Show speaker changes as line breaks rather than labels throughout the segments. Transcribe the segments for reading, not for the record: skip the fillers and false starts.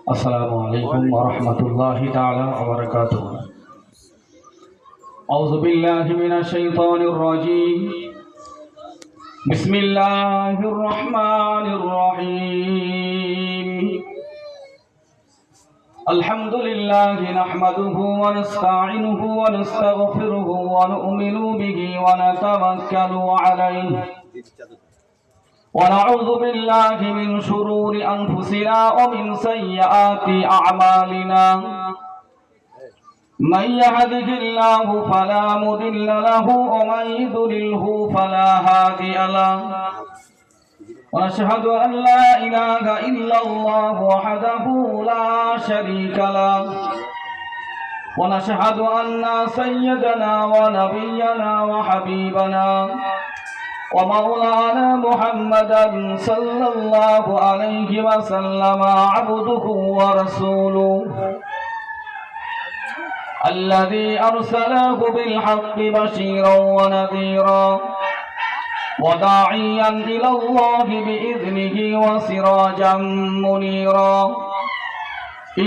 السلام عليكم ورحمة الله تعالى وبركاته. أعوذ بالله من الشيطان الرجيم. بسم الله الرحمن الرحيم. الحمد لله نحمده ونستعينه ونستغفره ونؤمن به ونتوكل عليه ونعوذ بالله من شرور أنفسنا ومن سيئات أعمالنا. من يهده الله فلا مضل له ومن يضلله فلا هادي له. ونشهد أن لا إله إلا الله وحده لا شريك له. ونشهد أن سيدنا ونبينا وحبيبنا ومولانا محمدا صلى الله عليه وسلم عبده ورسوله الذي أرسله بالحق بشيرا ونذيرا وداعيا إلى الله بإذنه وسراجا منيرا.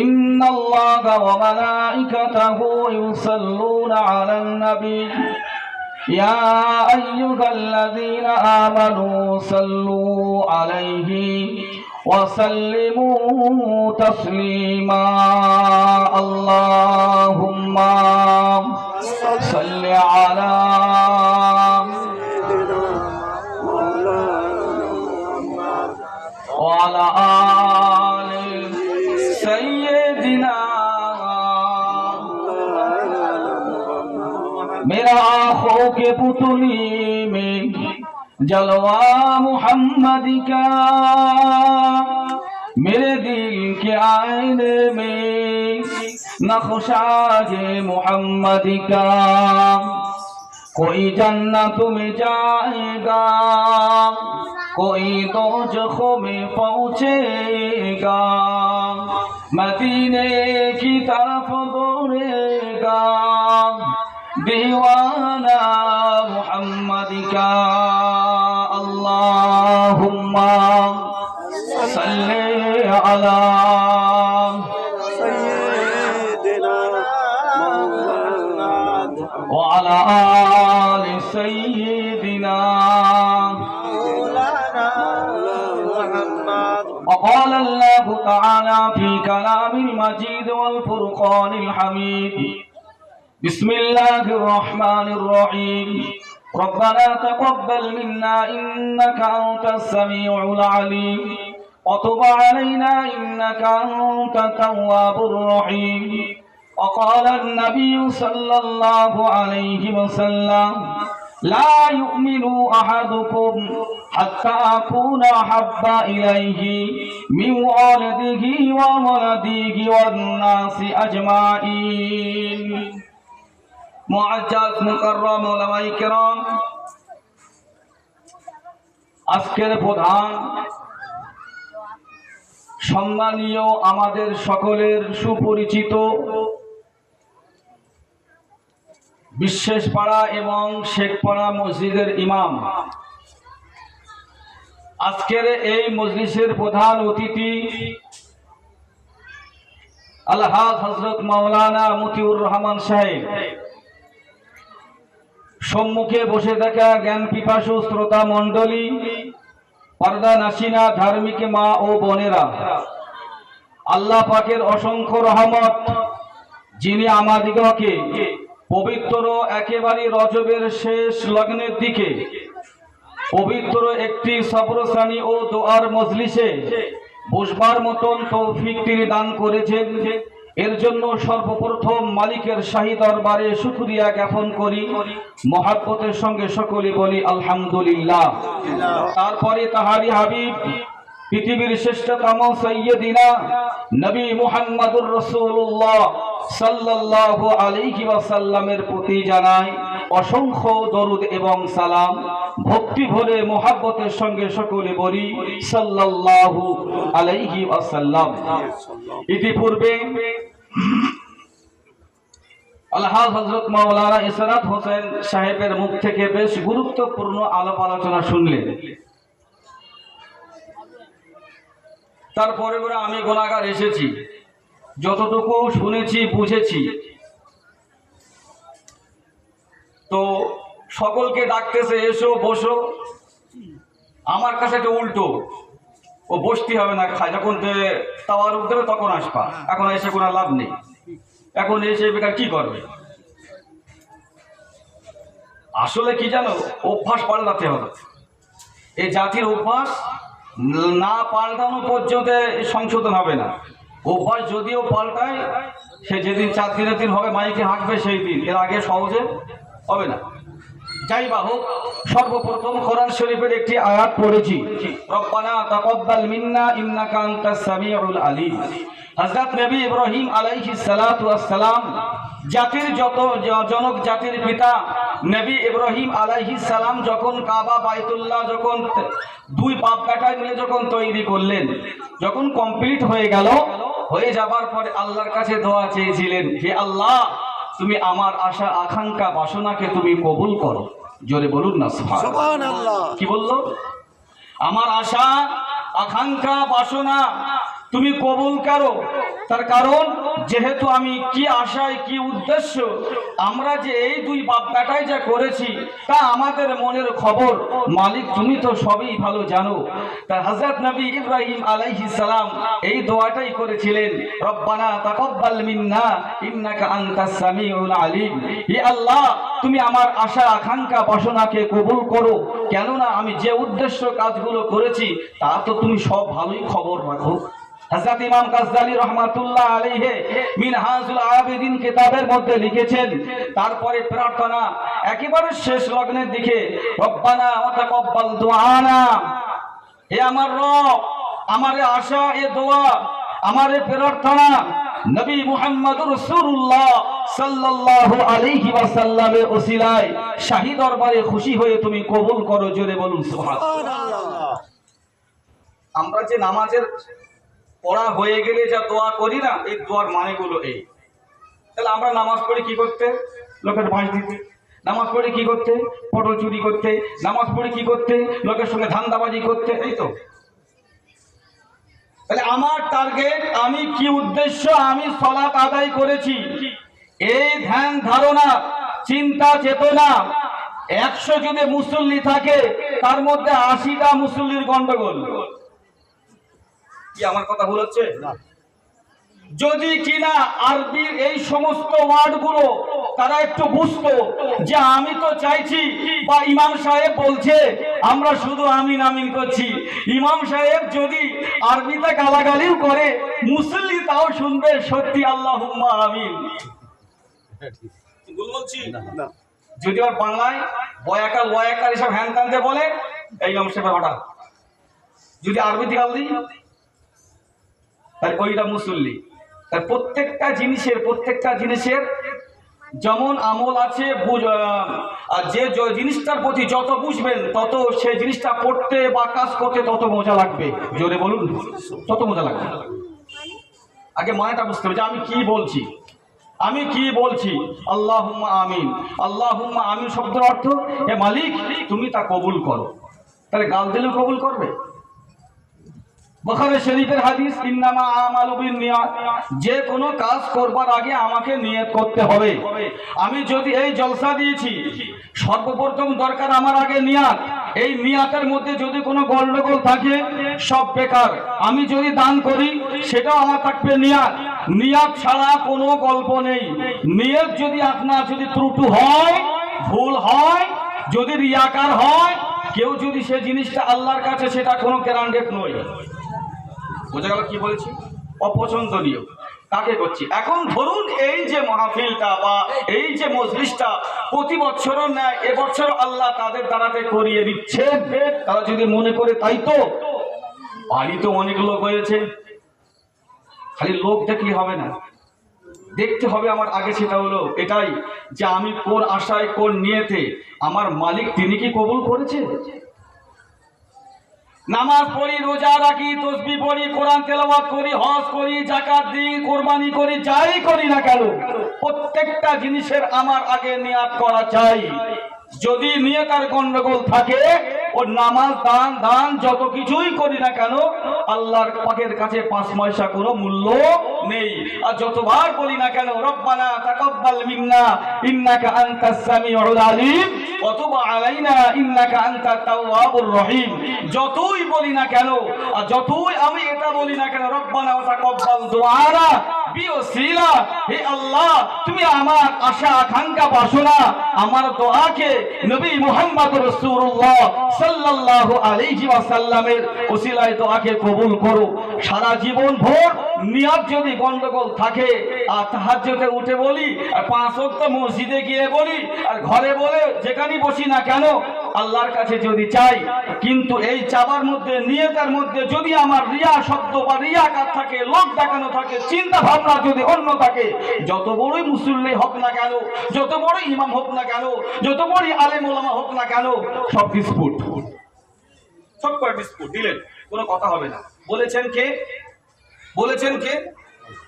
إن الله وملائكته يصلون على النبي يا أيها الذين آمنوا صلوا عليه وسلموا تسليما. اللهم صل على وعلى آل سيدنا. मेरा आँखों के पुतली में जलवा मुहम्मद का, मेरे दिल के आईने में नक्शाए मुहम्मद का. कोई जन्नत में जाएगा, कोई दोज़ख में पहुँचेगा, मदीने की तरफ दौड़ेगा दीवाना मुहम्मद का. अल्लाहुम्मा सल्ली अला सय्यिदिना व अला आलि सय्यिदिना मौलाना मुहम्मद. وقال الله تعالى في كلام المجيد والفرقان الحميد. بسم الله الرحمن الرحيم. ربنا تقبل منا إنك أنت السميع العليم وتب علينا إنك أنت التواب الرحيم. وقال النبي صلى الله عليه وسلم لا يؤمن أحدكم حتى أكون أحب إليه من والده وولده والناس أجمعين. মুআজ্জাজ মুকাররম উলামায়ে কেরাম, আজকের প্রধান সম্মানীয় আমাদের সকলের সুপরিচিত বিশ্বাসপাড়া এবং শেখপাড়া মসজিদের ইমাম, আজকের এই মজলিসের প্রধান অতিথি আলহাজ হযরত মাওলানা মতিউর রহমান সাহেব, সম্মুখে বসে থাকা জ্ঞান পিপাসু শ্রোতা মণ্ডলী, পর্দা নাসিনা ধার্মিক মা ও বোনেরা, আল্লাহ পাকের অসংখ্য রহমত যিনি আমাদিগকে পবিত্র একেবারে রজবের শেষ লগ্নের দিকে পবিত্র একটি সবরসানি ও দোয়ার মজলিসে বসবার মতন তৌফিক তিনি দান করেছেন, এর জন্য সর্বপ্রথম মালিকের শাহী দরবারে শুকরিয়া জ্ঞাপন করি। মহব্বতের সঙ্গে সকলে বলি আলহামদুলিল্লাহ। তারপরে তাহারি হাবিব পৃথিবীর শ্রেষ্ঠতম সাইয়্যিদিনা নবী মুহাম্মদুর রাসূলুল্লাহ সাল্লাল্লাহু আলাইহি ওয়াসাল্লামের প্রতি জানাই অসংখ্য দরুদ এবং সালাম। ভক্তি ভরে মহব্বতের সঙ্গে সকলে বলি সাল্লাল্লাহু আলাইহি ওয়াসাল্লাম। ইতিপূর্বে আলহাজ হযরত মাওলানা ইসরাত হোসেন সাহেবের মুখ থেকে বেশ গুরুত্বপূর্ণ আলাপ আলোচনা শুনলেন। তারপরে করে আমি গুনাহগার এসেছি, যতটুকু শুনেছি বুঝেছি। তো সকলকে ডাকতেছে, এসো বসো। আমার কাছে একটা উল্টো, ও বসতে হবে না, খায় যখন তাওয়ার উঠতে হবে তখন আসবা, এখন এসে কোনো লাভ নেই, এখন এসে বেকার কি করবে। আসলে কি জানো, অভ্যাস পাল্টাতে হবে। এই জাতির অভ্যাস না পাল্টানো পর্যন্ত সংশোধন হবে না। অভ্যাস যদিও পাল্টায়, সে যেদিন 4 দিনের দিন হবে মাইকে হাঁকবে সেই দিন, এর আগে সহজে হবে না। যাই বা হোক, সর্বপ্রথম কোরআন শরীফের একটি আয়াত পড়েছি, রব্বানা তাকাব্বাল মিন্না ইন্নাকা আনতাস সামিউল আলিম। হযরত নবী ইব্রাহিম আলাইহিস সালাতু ওয়াস সালাম, জাতির জনক জাতির পিতা নবী ইব্রাহিম আলাইহিস সালাম যখন কাবা বাইতুল্লাহ যখন 2 পাপ কাটায় মিলে যখন তৈরি করলেন, যখন কমপ্লিট হয়ে গেল, হয়ে যাবার পরে আল্লাহর কাছে দোয়া চেয়েছিলেন, হে আল্লাহ, তুমি আমার আশা আকাঙ্ক্ষা বাসনাকে তুমি কবুল করো। জোরে বলুন না সুবহানাল্লাহ। কি বললো? আমার আশা আকাঙ্ক্ষা বাসনা তুমি কবুল করো। তার কারণ, যেহেতু আমি কি আশায় কি উদ্দেশ্য আমরা যে এই 2 বাপ বেটায় যা করেছি তা আমাদের মনের খবর মালিক তুমি তো সবই ভালো জানো। তা হযরত নবী ইব্রাহিম আলাইহিস সালাম এই দোয়াটাই করেছিলেন, রব্বানা তাকাব্বাল মিন্না ইন্নাকা আনতাস সামিউল আলিম। হে আল্লাহ, তুমি আমার আশা আকাঙ্ক্ষা বাসনাকে কবুল করো, কেননা আমি যে উদ্দেশ্য কাজগুলো করেছি তা তো তুমি সব ভালোই খবর রাখো। হযরত ইমাম গাজ্জালী রাহমাতুল্লাহ আলাইহি মিনহাজুল আবেদিন কিতাবের মধ্যে লিখেছেন, তারপরে প্রার্থনা একেবারে শেষ লগ্নের দিকে, রব্বানা ওয়া তাকাব্বাল দুআনা। হে আমার রব, আমার আশা এ দোয়া, আমার প্রার্থনা নবী মুহাম্মদুর রাসূলুল্লাহ সাল্লাল্লাহু আলাইহি ওয়াসাল্লামের ওসিলায় শাহী দরবারে খুশি হয়ে তুমি কবুল করো। জোরে বলুন সুবহানাল্লাহ। আমরা যে নামাজের পড়া হয়ে গেলে যা দোয়া করি না, এই দোয়ার মানেগুলো এই। তাহলে আমরা নামাজ পড়ে কি করতে? লোকের বাঁশ দিতে। নামাজ পড়ে কি করতে? পটল চুরি করতে। নামাজ পড়ে কি করতে? লোকের সঙ্গে ধান্দাবাজি করতে। এই তো। তাহলে আমার টার্গেট, আমি কি উদ্দেশ্য আমি সালাত আদায় করেছি, এই ধ্যান ধারণা চিন্তা চেতনা 100 যদি মুসল্লি থাকে তার মধ্যে 80টা মুসল্লির গন্ডগোল। কি আমার কথা ভুল হচ্ছে? যদি কিনা আরবির এই সমস্ত ওয়ার্ডগুলো তারা একটু বুঝতো, যে আমি তো চাইছি বা ইমাম সাহেব বলছে, আমরা শুধু আমিন আমিন করছি। ইমাম সাহেব যদি আরবিতে গালাগালিও করে, মুসল্লি তাও শুনবে সত্যি আল্লাহুম্মা আমিন। ভুল বলছি? যদি আর বাংলায় বয়াকার ওয়াকার এসব হ্যান ত্যানতে বলে, এই ইমাম সাহেব হঠাৎ যদি আরবিতে গাল দিই, তাই ওইটা মুসল্লি। তাই প্রত্যেকটা জিনিসের যেমন আমল আছে, আর যে জিনিসটার প্রতি যত বুঝবেন তত সেই জিনিসটা পড়তে বা কাজ করতে তত মজা লাগবে। জোরে বলুন, তত মজা লাগবে। আগে মানেটা বুঝতে হবে যে আমি কি বলছি। আল্লাহুম্মা আমিন। আল্লাহুম্মা আমিন শব্দের অর্থ, হে মালিক তুমি তা কবুল করো। তাহলে গাল দিলেও কবুল করবে। বুখারী শরীফের হাদিস, ইন্নামা আমালু বিন্নিয়াত, যে কোনো কাজ করবার আগে আমাকে নিয়ত করতে হবে। আমি যদি এই জলসা দিয়েছি, সর্বপ্রথম দরকার আমার আগে নিয়াত। এই নিয়াতের মধ্যে যদি কোনো গন্ডগোল থাকে সব বেকার। আমি যদি দান করি সেটাও আমার থাকবে নিয়াত। নিয়াত ছাড়া কোনো গল্প নেই। নিয়ত যদি আপনার যদি ত্রুটি হয়, ভুল হয়, যদি রিয়াকার হয়, কেউ যদি সে জিনিসটা আল্লাহর কাছে সেটা কোনো গ্যারান্টেড নয়। বোঝা গেল কি বলেছি? অপছন্দনীয় কাকে করছি। এখন ধরুন এই যে মাহফিলটা বা এই যে মজলিসটা প্রতি বছরও নেয়, এবছর আল্লাহ তাদের দ্বারাতে করিয়ে দিচ্ছে। তারা যদি মনে করে তাই তো বাড়ি তো অনেক লোক হয়েছে, খালি লোক দেখলে হবে না, দেখতে হবে আমার আগে সেটা হলো এটাই যে আমি কোন আশায় কোন নিয়তে আমার মালিক তিনি কি কবুল করেছে। নামাজ পড়ি, রোজা রাখি, তাসবিহ পড়ি, কোরআন তেলাওয়াত করি, হজ করি, যাকাত দিই, কুরবানি করি, যাই করি না কেন প্রত্যেকটা জিনিসের আমার আগে নিয়াত করা চাই। যদি নিয়তের গন্ডগোল থাকে ও নামাজ দান যত কিছুই করি না কেন আল্লাহর পাকের কাছে 5 পয়সা কোনো মূল্য নেই। আর যতবার বলি না কেন রব্বানা তাকাব্বাল মিন্না ইন্নাকা আনতাস সামিউল আলিম ওয়া তুব আলাইনা ইন্নাকা আনতাত তাওয়াবুর রহিম, যতই বলি না কেন আর যতই আমি এটা বলি না কেন রব্বানা তাকাব্বাল দুআনা বিওসিলা, হে আল্লাহ তুমি আমার আশা আকাঙ্ক্ষা বাসনা আমার দোয়াকে নবী মুহাম্মদ রাসূলুল্লাহ সাল্লাল্লাহু আলাইহি ওয়াসাল্লামের ওসিলায় দোয়াকে কবুল করো। সারা জীবন ভোর নিয়ত যদি গন্ডগোল থাকে আর তাহাজ্জুদে উঠে বলি আর 5 ওয়াক্ত মসজিদে গিয়ে বলি আর ঘরে বলে যেখানেই বসি না কেন আল্লাহর কাছে যদি চাই, কিন্তু এই চাবার মধ্যে নিয়তের মধ্যে যদি আমার রিয়া শব্দ বা রিয়াকার থাকে, লোক দেখানো থাকে, চিন্তা ভাবনা যদি অন্য থাকে, যত বড়ই মুসল্লি হোক না কেন, যত বড় ইমাম হোক না কেন, যত বড় আলেম ওলামা হোক না কেন, সব বিস্কুট, সব করে বিস্কুট দিলেন, কোনো কথা হবে না। বলেছেন কে? বলেছেন কে?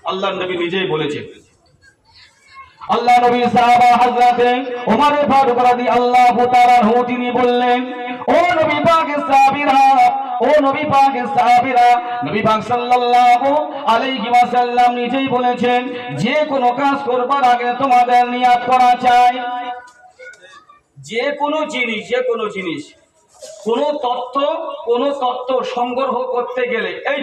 আল্লাহ নবী নিজেই বলেছেন। আল্লাহ নবী সাহাবা হযরতে ওমর ফারুক রাদিয়াল্লাহু তাআলা আনহু তিনি বললেন, ও নবী পাকের সাহাবীরা, ও নবী পাকের সাহাবীরা, নবী পাক সাল্লাল্লাহু আলাইহি ওয়াসাল্লাম নিজেই বলেছেন যে কোনো কাজ করবার আগে তোমাদের নিয়ত করা চাই। যে কোনো জিনিস কোনো তত্ত্ব সংগ্রহ করতে গেলে এই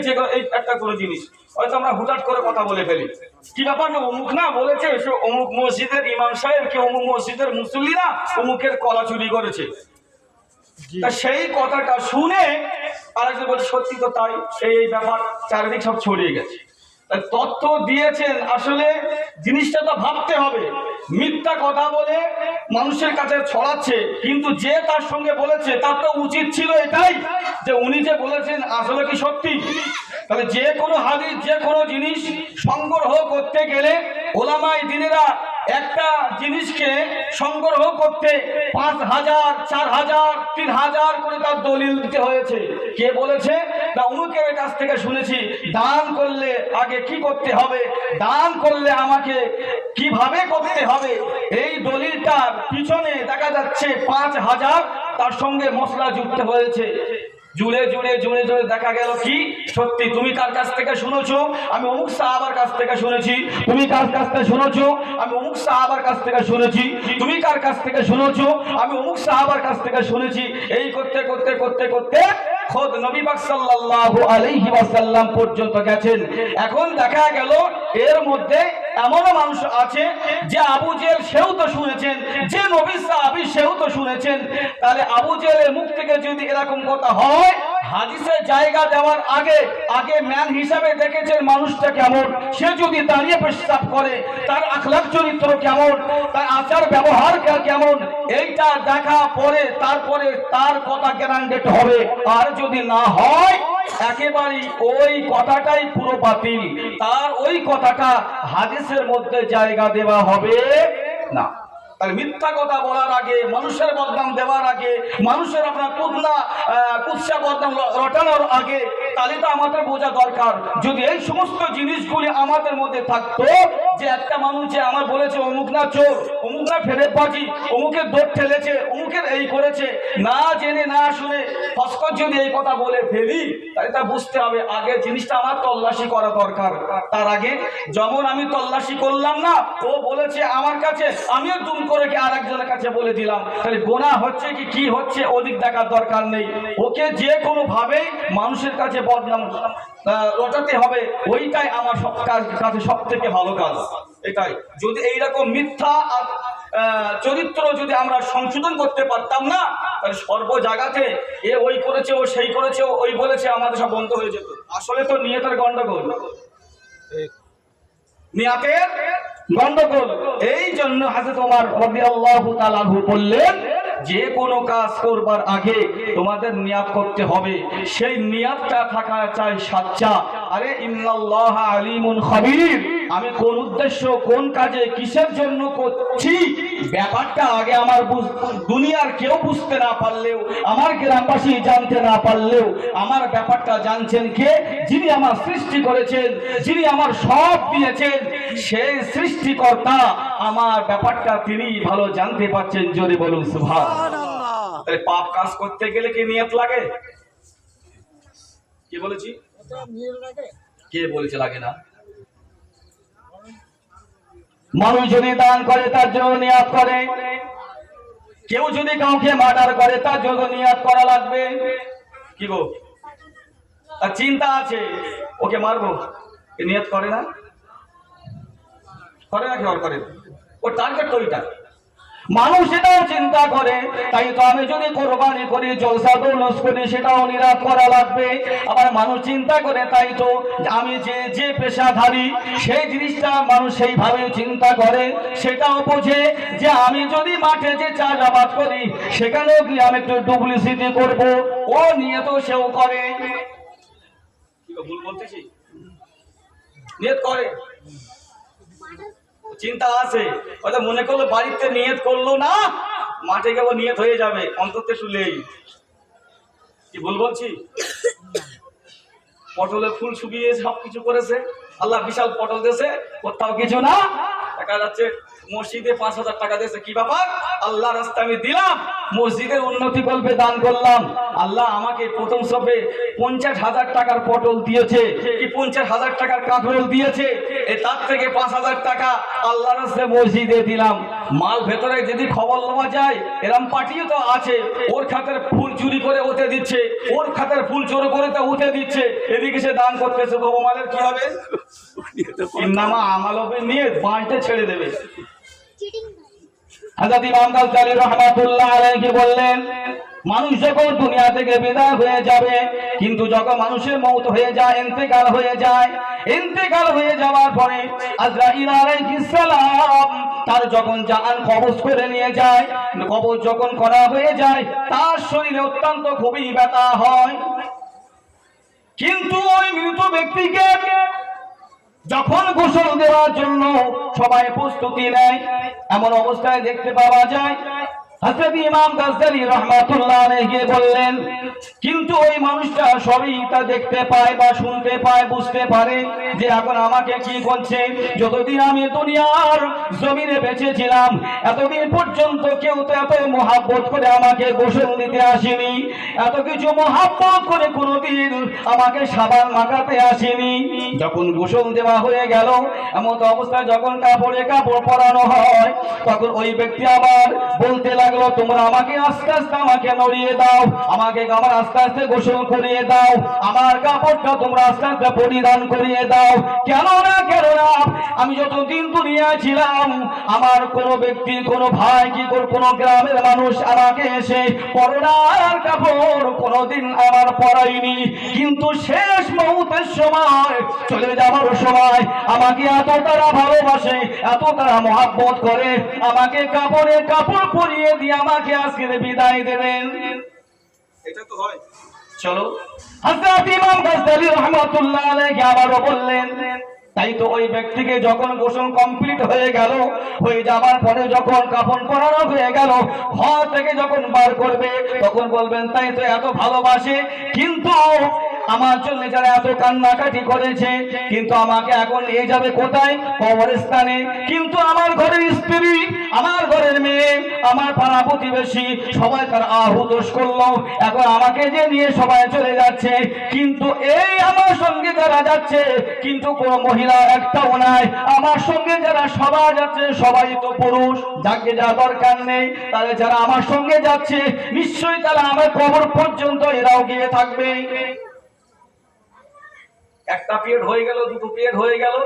একটা কোনো জিনিস হয়তো আমরা হুটাট করে কথা বলে ফেলি, কি ব্যাপার না অমুক না বলেছে, অমুক মসজিদের ইমাম সাহেব কি অমুক মসজিদের মুসল্লিরা অমুকের কলা চুরি করেছে, তা সেই কথাটা শুনে আরেকজন বলছে সত্যি তো তাই, এই ব্যাপার চারিদিক সব ছড়িয়ে গেছে। তথ্য দিয়েছেন, আসলে জিনিসটা তো ভাবতে হবে। মিথ্যা কথা বলে মানুষের কাছে ছড়াচ্ছে, কিন্তু যে তার সঙ্গে বলেছে তার তো উচিত ছিল এটাই যে উনি যে বলেছেন আসলে কি সত্যি। তাহলে যে কোনো হাদিস যে কোনো জিনিস সংগ্রহ করতে গেলে ওলামায়ে দ্বীনেরা একটা জিনিসকে সংগ্রহ করতে 5,000, 4,000, 3,000 করে তার দলিল দিতে হয়েছে। কে বলেছে? না অমুকের কাছ থেকে শুনেছি। দান করলে আগে কি করতে হবে, দান করলে আমাকে কিভাবে করতে হবে, এই দলিলটার পিছনে দেখা যাচ্ছে 5,000 তার সঙ্গে মশলা যুক্ত হয়েছে। জুড়ে দেখা গেল কি সত্যি। তুমি কার কাছ থেকে শুনেছো? আমি অমুক সাহাবার কাছ থেকে শুনেছি। তুমি কার কাছ থেকে শুনেছো? আমি অমুক সাহাবার কাছ থেকে শুনেছি। তুমি কার কাছ থেকে শুনেছো? আমি অমুক সাহাবার কাছ থেকে শুনেছি। এই করতে খোদ নবী পাক সাল্লাল্লাহু আলাইহি ওয়াসাল্লাম পর্যন্ত গেছেন। এখন দেখা গেল এর মধ্যে এমনও মানুষ আছে যে আবু জেহেল সেও তো শুনেছেন, যে নবী সাহাবী সেও তো শুনেছেন। তাহলে আবু জেহেলের মুখ থেকে যদি এরকম কথা হয়, হাদিসে জায়গা দেওয়ার আগে ম্যান হিসাবে দেখেছেন মানুষটা কেমন, সে যদি দাঁড়িয়ে পেশাব করে তার আখলাক চরিত্র কেমন, তার আচার ব্যবহার কেমন, এইটা দেখা পরে তারপরে তার কথা গ্যারান্টেড হবে। আর যদি না হয় একেবারে ওই কথাটাই পুরো বাতিল, তার ওই কথাটা হাদিসের মধ্যে জায়গা দেওয়া হবে না। তাহলে মিথ্যা কথা বলার আগে, মানুষের বদনাম দেওয়ার আগে, মানুষের আপনার কুৎসা বদনাম রটানোর আগে, তাহলে তো আমাদের বোঝা দরকার যদি এই সমস্ত জিনিসগুলি আমাদের মধ্যে থাকতো, যে একটা মানুষ যে আমার বলেছে অমুক না চোর, অমুক না ফেরেববাজি, অমুকের দৌড় ঠেলেছে, অমুকের এই করেছে, না জেনে না শুনে ফসকর যদি এই কথা বলে ফেলি, তাহলে তা বুঝতে হবে আগে জিনিসটা আমার তল্লাশি করা দরকার। তার আগে যেমন আমি তল্লাশি করলাম না, ও বলেছে আমার কাছে, আমিও দুম করে কি আরেকজনের কাছে বলে দিলাম, তাহলে গোনা হচ্ছে কি হচ্ছে ওদিক দেখার দরকার নেই। ওকে যে কোনো ভাবে মানুষের কাছে বদনাম রটাতে হবে, ওইটাই আমার কাছে সব থেকে ভালো কাজ। এটাই যদি এইরকম মিথ্যা চরিত্র যদি আমরা সংশোধন করতে পারতাম না, তাহলে সর্ব জায়গাতে এ ওই করেছে, ও সেই করেছে, ওই বলেছে, আমাদের সব বন্ধ হয়ে যেত। আসলে তো নিয়তের গন্ডগোল, নিয়তের গন্ডগোল। এই জন্য হযরত ওমর রাদিয়াল্লাহু তাআলা আনহু বললেন যে কোনো কাজ করবার আগে তোমাদের নিয়াত করতে হবে, সেই নিয়াতটা থাকা চাই সাচ্চা। আরে ইন্নাল্লাহা আলিমুন খাবীর, আমি কোন উদ্দেশ্য, কোন কাজে, কিসের জন্য করছি, ব্যাপারটা আগে আমার দুনিয়ার কেউ বুঝতে না পারলেও, আমার গ্রামবাসী জানতে না পারলেও, আমার ব্যাপারটা জানছেন কে? যিনি আমার সৃষ্টি করেছেন, যিনি আমার সব দিয়েছেন, সেই সৃষ্টিকর্তা আমার ব্যাপারটা তিনি ভালো জানতে পারছেন। জোরে বলুন সুবহানাল্লাহ। তাহলে পাপ কাজ করতে গেলে কি নিয়ত লাগে? কি বলেছি? কে বলেছে লাগে না? মানুষ যদি দান করে তার জন্য নিয়ত করে, কেউ যদি কাউকে মার্ডার করে তার জন্য নিয়ত করা লাগবে। কি গো, তার চিন্তা আছে ওকে মারবো, নিয়ত করে না? করে না? কেউ করে? ওর টার্গেট তো ওইটা। মানুষ এটাও চিন্তা করে, তাই তো আমি যদি কোরবানি করি, জলসা দৌলস করি, সেটাও নিরাত করা লাগবে। আবার মানুষ চিন্তা করে, তাই তো আমি যে পেশাধারী সেই জিনিসটা মানুষ সেইভাবে চিন্তা করে, সেটাও বোঝে যে আমি যদি মাঠে যে চাষাবাদ করি সেখানেও কি আমি একটু ডুপ্লিসিটি করবো, ও নিয়ে তো সেও করে। ভুল বলতেছি? নিয়ত করে, চিন্তা আছে, হয়তো মনে করলো বাড়িতে নিয়ত করলো না, মাঠে গেবো নিয়ত হয়ে যাবে, অন্তত শুলেই। কি ভুল বলছি? পটলে ফুল শুকিয়ে সবকিছু করেছে, আল্লাহ বিশাল পটল দিয়েছে, কোথাও কিছু না, দেখা যাচ্ছে মসজিদে 5,000 টাকা দিয়েছে। কি ব্যাপার? আল্লাহ রাস্তা আমি দিলাম, মসজিদের উন্নতি কল্পে দান করলাম, আল্লাহ আমাকে প্রথম সফে 50,000 টাকার পটল দিয়েছে, কি 50,000 টাকার কাঁকরোল দিয়েছে, তার থেকে 5,000 টাকা আল্লাহ রাস্তায় মসজিদে দিলাম। মাল ভেতরে যদি খবর নেওয়া যায়, এরম পার্টিও তো আছে, ওর খাতের ফুল চুরি করে ওতে দিচ্ছে, ওর খাতের ফুল চোর করে তা উঠে দিচ্ছে, এদিকে সে দান করতেছে, তো মালের কি হবে? ইন্নামা আমালবে নিয়ে বাঁচতে ছেড়ে দেবে। হযরত ইমাম গাযযালী রাহমাতুল্লাহ আলাইহি বললেন, মানুষ যখন দুনিয়া থেকে বিদায় হয়ে যাবে, কিন্তু যখন মানুষের মওত হয়ে যায়, ইন্তেকাল হয়ে যায়, ইন্তেকাল হয়ে যাওয়ার পরে আজরাইল আলাইহিস সালাম তার যখন জান কবজ করে নিয়ে যায়, কবজ যখন করা হয়ে যায়, তার শরীরে অত্যন্ত খুবই ব্যথা হয়। কিন্তু ওই মৃত ব্যক্তিকে যখন গোসল দেওয়ার জন্য সবাই প্রস্তুতি নেয়, এমন অবস্থায় দেখতে পাওয়া যায় হযরত ইমাম গাযযালী রাহমাতুল্লাহ আলাইহি বললেন, কিন্তু ওই মানুষটা সবই তা দেখতে পায় বা শুনতে পায়, বুঝতে পারে যে এখন আমাকে কি করছে। যতদিন আমি দুনিয়ার জমিনে বেঁচে ছিলাম, এতদিন পর্যন্ত কেউ তো এত মহব্বত করে আমাকে গোসল দিতে আসেনি, এত কিছু মহব্বত করে কোনোদিন আমাকে সাবান মাখাতে আসেনি। যখন গোসল দেওয়া হয়ে গেল, এমন অবস্থায় যখন কাপড়ে কাপড় পরানো হয়, তখন ওই ব্যক্তি আবার বলতে লাগলো, তোমরা আমাকে আস্তে আস্তে আমাকে নড়িয়ে দাও, আমাকে আমার আস্তে আস্তে গোসল করিয়ে দাও, আমার কাপড়টা তোমরা আস্তে আস্তে পরিধান করিয়ে দাও। কেন না আমি যতদিন দুনিয়ায় ছিলাম, আমার কোনো ব্যক্তি, কোনো ভাই কি কোনো গ্রামের মানুষ আমাকে এসে পরনার কাপড় কোনোদিন আমার পরাইনি, কিন্তু শেষ মুহূর্তের সময়, চলে যাওয়ার সময় আমাকে এত তারা ভালোবাসে, এত তারা মহব্বত করে, আমাকে কাপড়ে কাপড় পরিয়ে দিয়ে আমাকে আজকে বিদায় দেবেন। এটা তো হয়। চলো, হযরত ইমাম গাযযালী রাহমাতুল্লাহ আলাইহি আবারও বললেন, তাই তো ওই ব্যক্তিকে যখন গোসল কমপ্লিট হয়ে গেল, হয়ে যাবার পরে যখন কাফন পরানো হয়ে গেল, ঘর থেকে যখন বার করবে, তখন বলবেন, তাই তো এত ভালোবাসে, কিন্তু আমার জন্য যারা এত কান্নাকাটি করেছে, কিন্তু আমাকে এখন নিয়ে যাবে কোথায়? কবরস্থানে। কিন্তু আমার ঘরের স্ত্রী, আমার ঘরের মেয়ে, আমার পাড়া প্রতিবেশী সবাই তার আহুদোষ করলো, এখন আমাকে যে নিয়ে সবাই চলে যাচ্ছে, কিন্তু এই আমার সঙ্গে যারা যাচ্ছে, কিন্তু কোনো মহিলা একটাও নাই, আমার সঙ্গে যারা সবাই যাচ্ছে সবাই তো পুরুষ, যাকে যা দরকার নেই, তাহলে যারা আমার সঙ্গে যাচ্ছে নিশ্চয়ই তারা আমার কবর পর্যন্ত এরাও গিয়ে থাকবে। একটা পিরিয়ড হয়ে গেল, দুটো পিরিয়ড হয়ে গেল,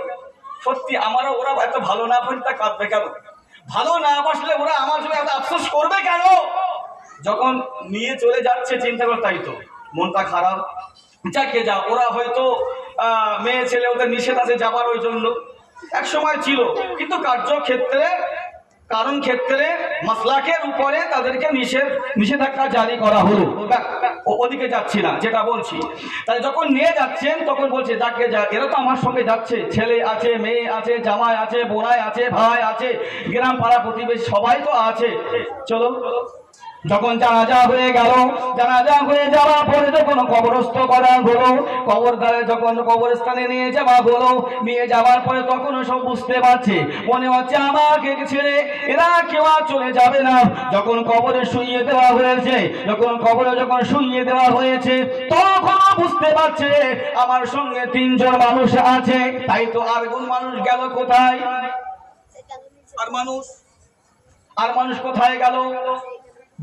সত্যি আমারও ওরা এত ভালো না পারলে কাঁদবে কেন? ভালো না বাসলে ওরা আমার জন্য এত আফসোস করবে কেন? যখন নিয়ে চলে যাচ্ছে চিন্তা করে, তাই তো মনটা খারাপ, যাকে যা, ওরা হয়তো মেয়ে ছেলে ওদের নিষেধ আছে যাবার, ওই জন্য এক সময় ছিল, কিন্তু কার্যক্ষেত্রে কারণ ক্ষেত্রে মাসলাকের উপরে তাদেরকে নিষেধাজ্ঞা জারি করা হলো, ওদিকে যাচ্ছি না, যেটা বলছি। তাই যখন নিয়ে যাচ্ছেন তখন বলছে, যাকে যা, এরা তো আমার সঙ্গে যাচ্ছে, ছেলে আছে, মেয়ে আছে, জামাই আছে, বোনাই আছে, ভাই আছে, গ্রাম পাড়া প্রতিবেশী সবাই তো আছে, চলো। যখন জানাজা হয়ে গেল, জানাজা হয়ে যাওয়ার পরে যখন কবরস্থ করা হলো, কবরদারে যখন কবরস্থানে নিয়ে যাওয়া হলো, নিয়ে যাওয়ার পরে তখন সব বুঝতে পারছে, মনে হচ্ছে আমাকে ছেড়ে এরা কেউ আর চলে যাবে না। যখন কবরে শুইয়ে দেওয়া হয়েছে, যখন শুইয়ে দেওয়া হয়েছে, তখন বুঝতে পারছে আমার সঙ্গে তিনজন মানুষ আছে। তাই তো আর কোন মানুষ গেল কোথায়? আর মানুষ কোথায় গেল?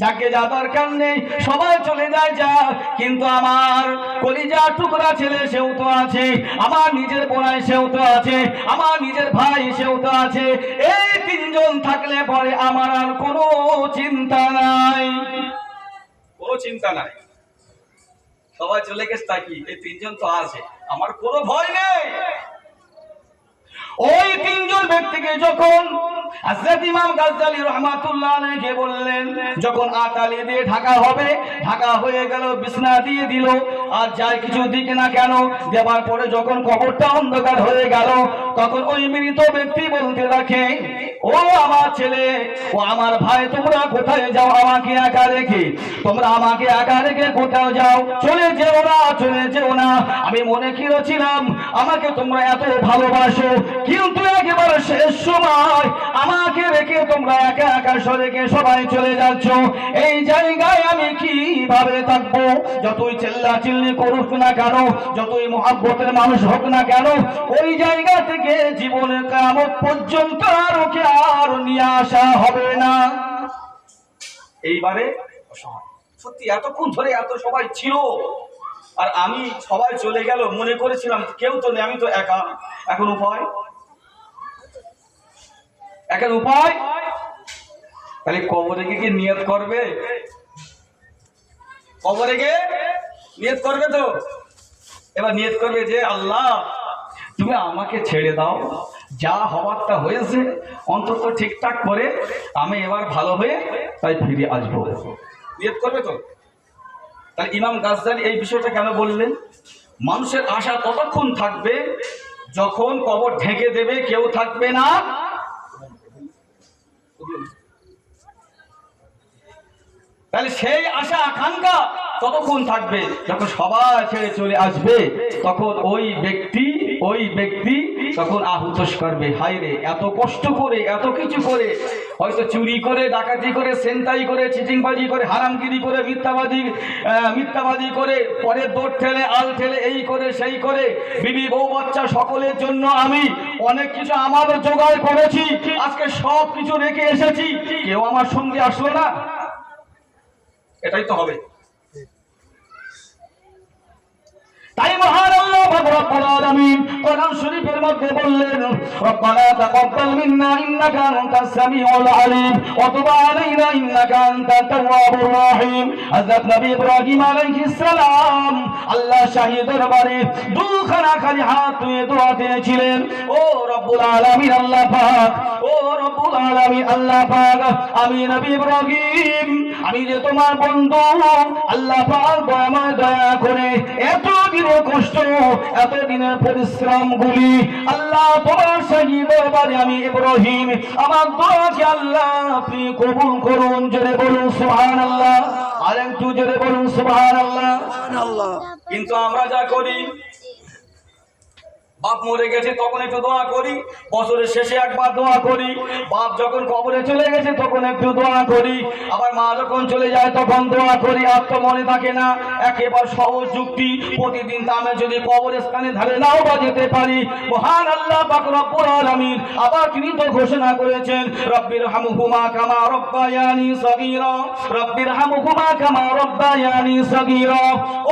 যাকে যা দরকার নেই সবাই চলে যায় যা, কিন্তু আমার কলিজার টুকরা ছেলে সেও তো আছে, আমার নিজের বোনাই সেও তো আছে, আমার নিজের ভাই সেও তো আছে। এই তিনজন থাকলে পরে আমার আর কোনো চিন্তা নাই, কোনো চিন্তা নাই। সবাই চলে গেছে থাকি, এই তিনজন তো আছে, আমার কোনো ভয় নেই। ওই তিনজন ব্যক্তিকে যখন হযরত ইমাম গাজ্জালী রাহমাতুল্লাহ আলাইহি বললেন, যখন আতালি দিয়ে ঢাকা হবে, ঢাকা হয়ে গেল, বিছনা দিয়ে দিল, আর যাই কিছু দিক না কেন দেওয়ার পরে যখন কবরটা অন্ধকার হয়ে গেল, তখন ওই মৃত ব্যক্তি বলতে থাকে, ও আমার ছেলে, ও আমার ভাই, তোমরা কোথায় যাও? আমাকে একা রেখে, তোমরা আমাকে একা রেখে কোথাও যাও? চলে যেও না, চলে যেও না। আমি মনে করেছিলাম আমাকে তোমরা এত ভালোবাসো, কিন্তু একেবারে শেষ সময় আমাকে রেখে তোমরা একা একা সরেকে সবাই চলে যাচ্ছ। এই জায়গায় আমি কিভাবে থাকবো? যতই চিল্লা চিল্লি করুক না কেন, যতই মহব্বতের মানুষ হোক না কেন, ওই জায়গা থেকে জীবনের কিয়ামত পর্যন্ত আর ওকে আর নিয়ে আসা হবে না। এইবারে সত্যি এতক্ষণ ধরে এত সবাই ছিল, আর আমি সবাই চলে গেল, মনে করেছিলাম কেউ তো নেই, আমি তো একা। এখন উপায়, তাহলে কবরে গিয়ে নিয়ত করবে, কবরে গিয়ে নিয়ত করবে তো। এবার নিয়ত করবে যে আল্লাহ তুমি আমাকে ছেড়ে দাও, যা হওয়ারটা হয়েছে অন্তত ঠিকঠাক করে আমি এবার ভালো হয়ে তাই ফিরে আসবো। নিয়ত করবে তো। তাহলে ইমাম গাজ্জালী এই বিষয়টা কেন বললেন? মানুষের আশা ততক্ষণ থাকবে যখন কবর ঢেকে দেবে, কেউ থাকবে না, তাহলে সেই আশা আকাঙ্ক্ষা ততক্ষণ থাকবে যখন সবাই ছেড়ে চলে আসবে, তখন ওই ব্যক্তি তখন আহুতোষ করবে, হায় রে, এত কষ্ট করে, এত কিছু করে, হয়তো চুরি করে, ডাকাতি করে, ছিনতাই করে, চিটিংবাজি করে, হারামগিরি করে, মিথ্যাবাদী করে, পরে দৌড় ঠেলে, আল ঠেলে, এই করে সেই করে, বিবি বউ বাচ্চা সকলের জন্য আমি অনেক কিছু আমার জোগাড় করেছি, আজকে সব কিছু রেখে এসেছি, কেউ আমার সঙ্গে আসলো না। এটাই তো হবে। তাই মহান আল্লাহ রব্বুল আলামিন কোরআন শরীফের মধ্যে বললেন, রব্বানা তাকাব্বাল মিন্না ইন্নাকা আনতাস সামিউল আলিম ওয়া তুব আলাইনা ইন্নাকা আনতাত তাওয়াবুর রহিম। হযরত নবী ইব্রাহিম আলাইহিস সালাম আল্লাহ শাহী দরবারে দুখানা খালি হাত তুলে দোয়া দিয়েছিলেন, ও রব্বুল আলামিন আল্লাহ পাক, ও রব্বুল আলামিন আল্লাহ পাক, আমি নবী ইব্রাহিম, আমি যে তোমার বন্ধু, আল্লাহ পাক দয়া করে এত কষ্ট, এতদিনের পরিশ্রম গুলি আল্লাহ তোমার শাহী দরবারে আমি ইব্রাহিম আমার দোয়াকে আল্লাহ আপনি কবুল করুন। জোরে বলুন সুবহানাল্লাহ, আর একটু জোরে বলুন সুবহানাল্লাহ। কিন্তু আমরা যা করি, বাপ মরে গেছে তখন একটু দোয়া করি, বছরের শেষে একবার দোয়া করি, বাপ যখন কবরে চলে গেছে তখন একটু দোয়া করি, আবার মা যখন চলে যায় তখন দোয়া করি, আর তো মনে থাকে না। একেবারে সহজ যুক্তি, প্রতিদিন আমি যদি কবরস্থানে ধারে নাও বা যেতে পারি, মহান আল্লাহ পাক রব্বুল আলামিন আবার তিনি তো ঘোষণা করেছেন, রব্বিরহামহুমা কামা রব্বায়ানি সগীরা, রব্বিরহামহুমা কামা রব্বায়ানি সগীরা।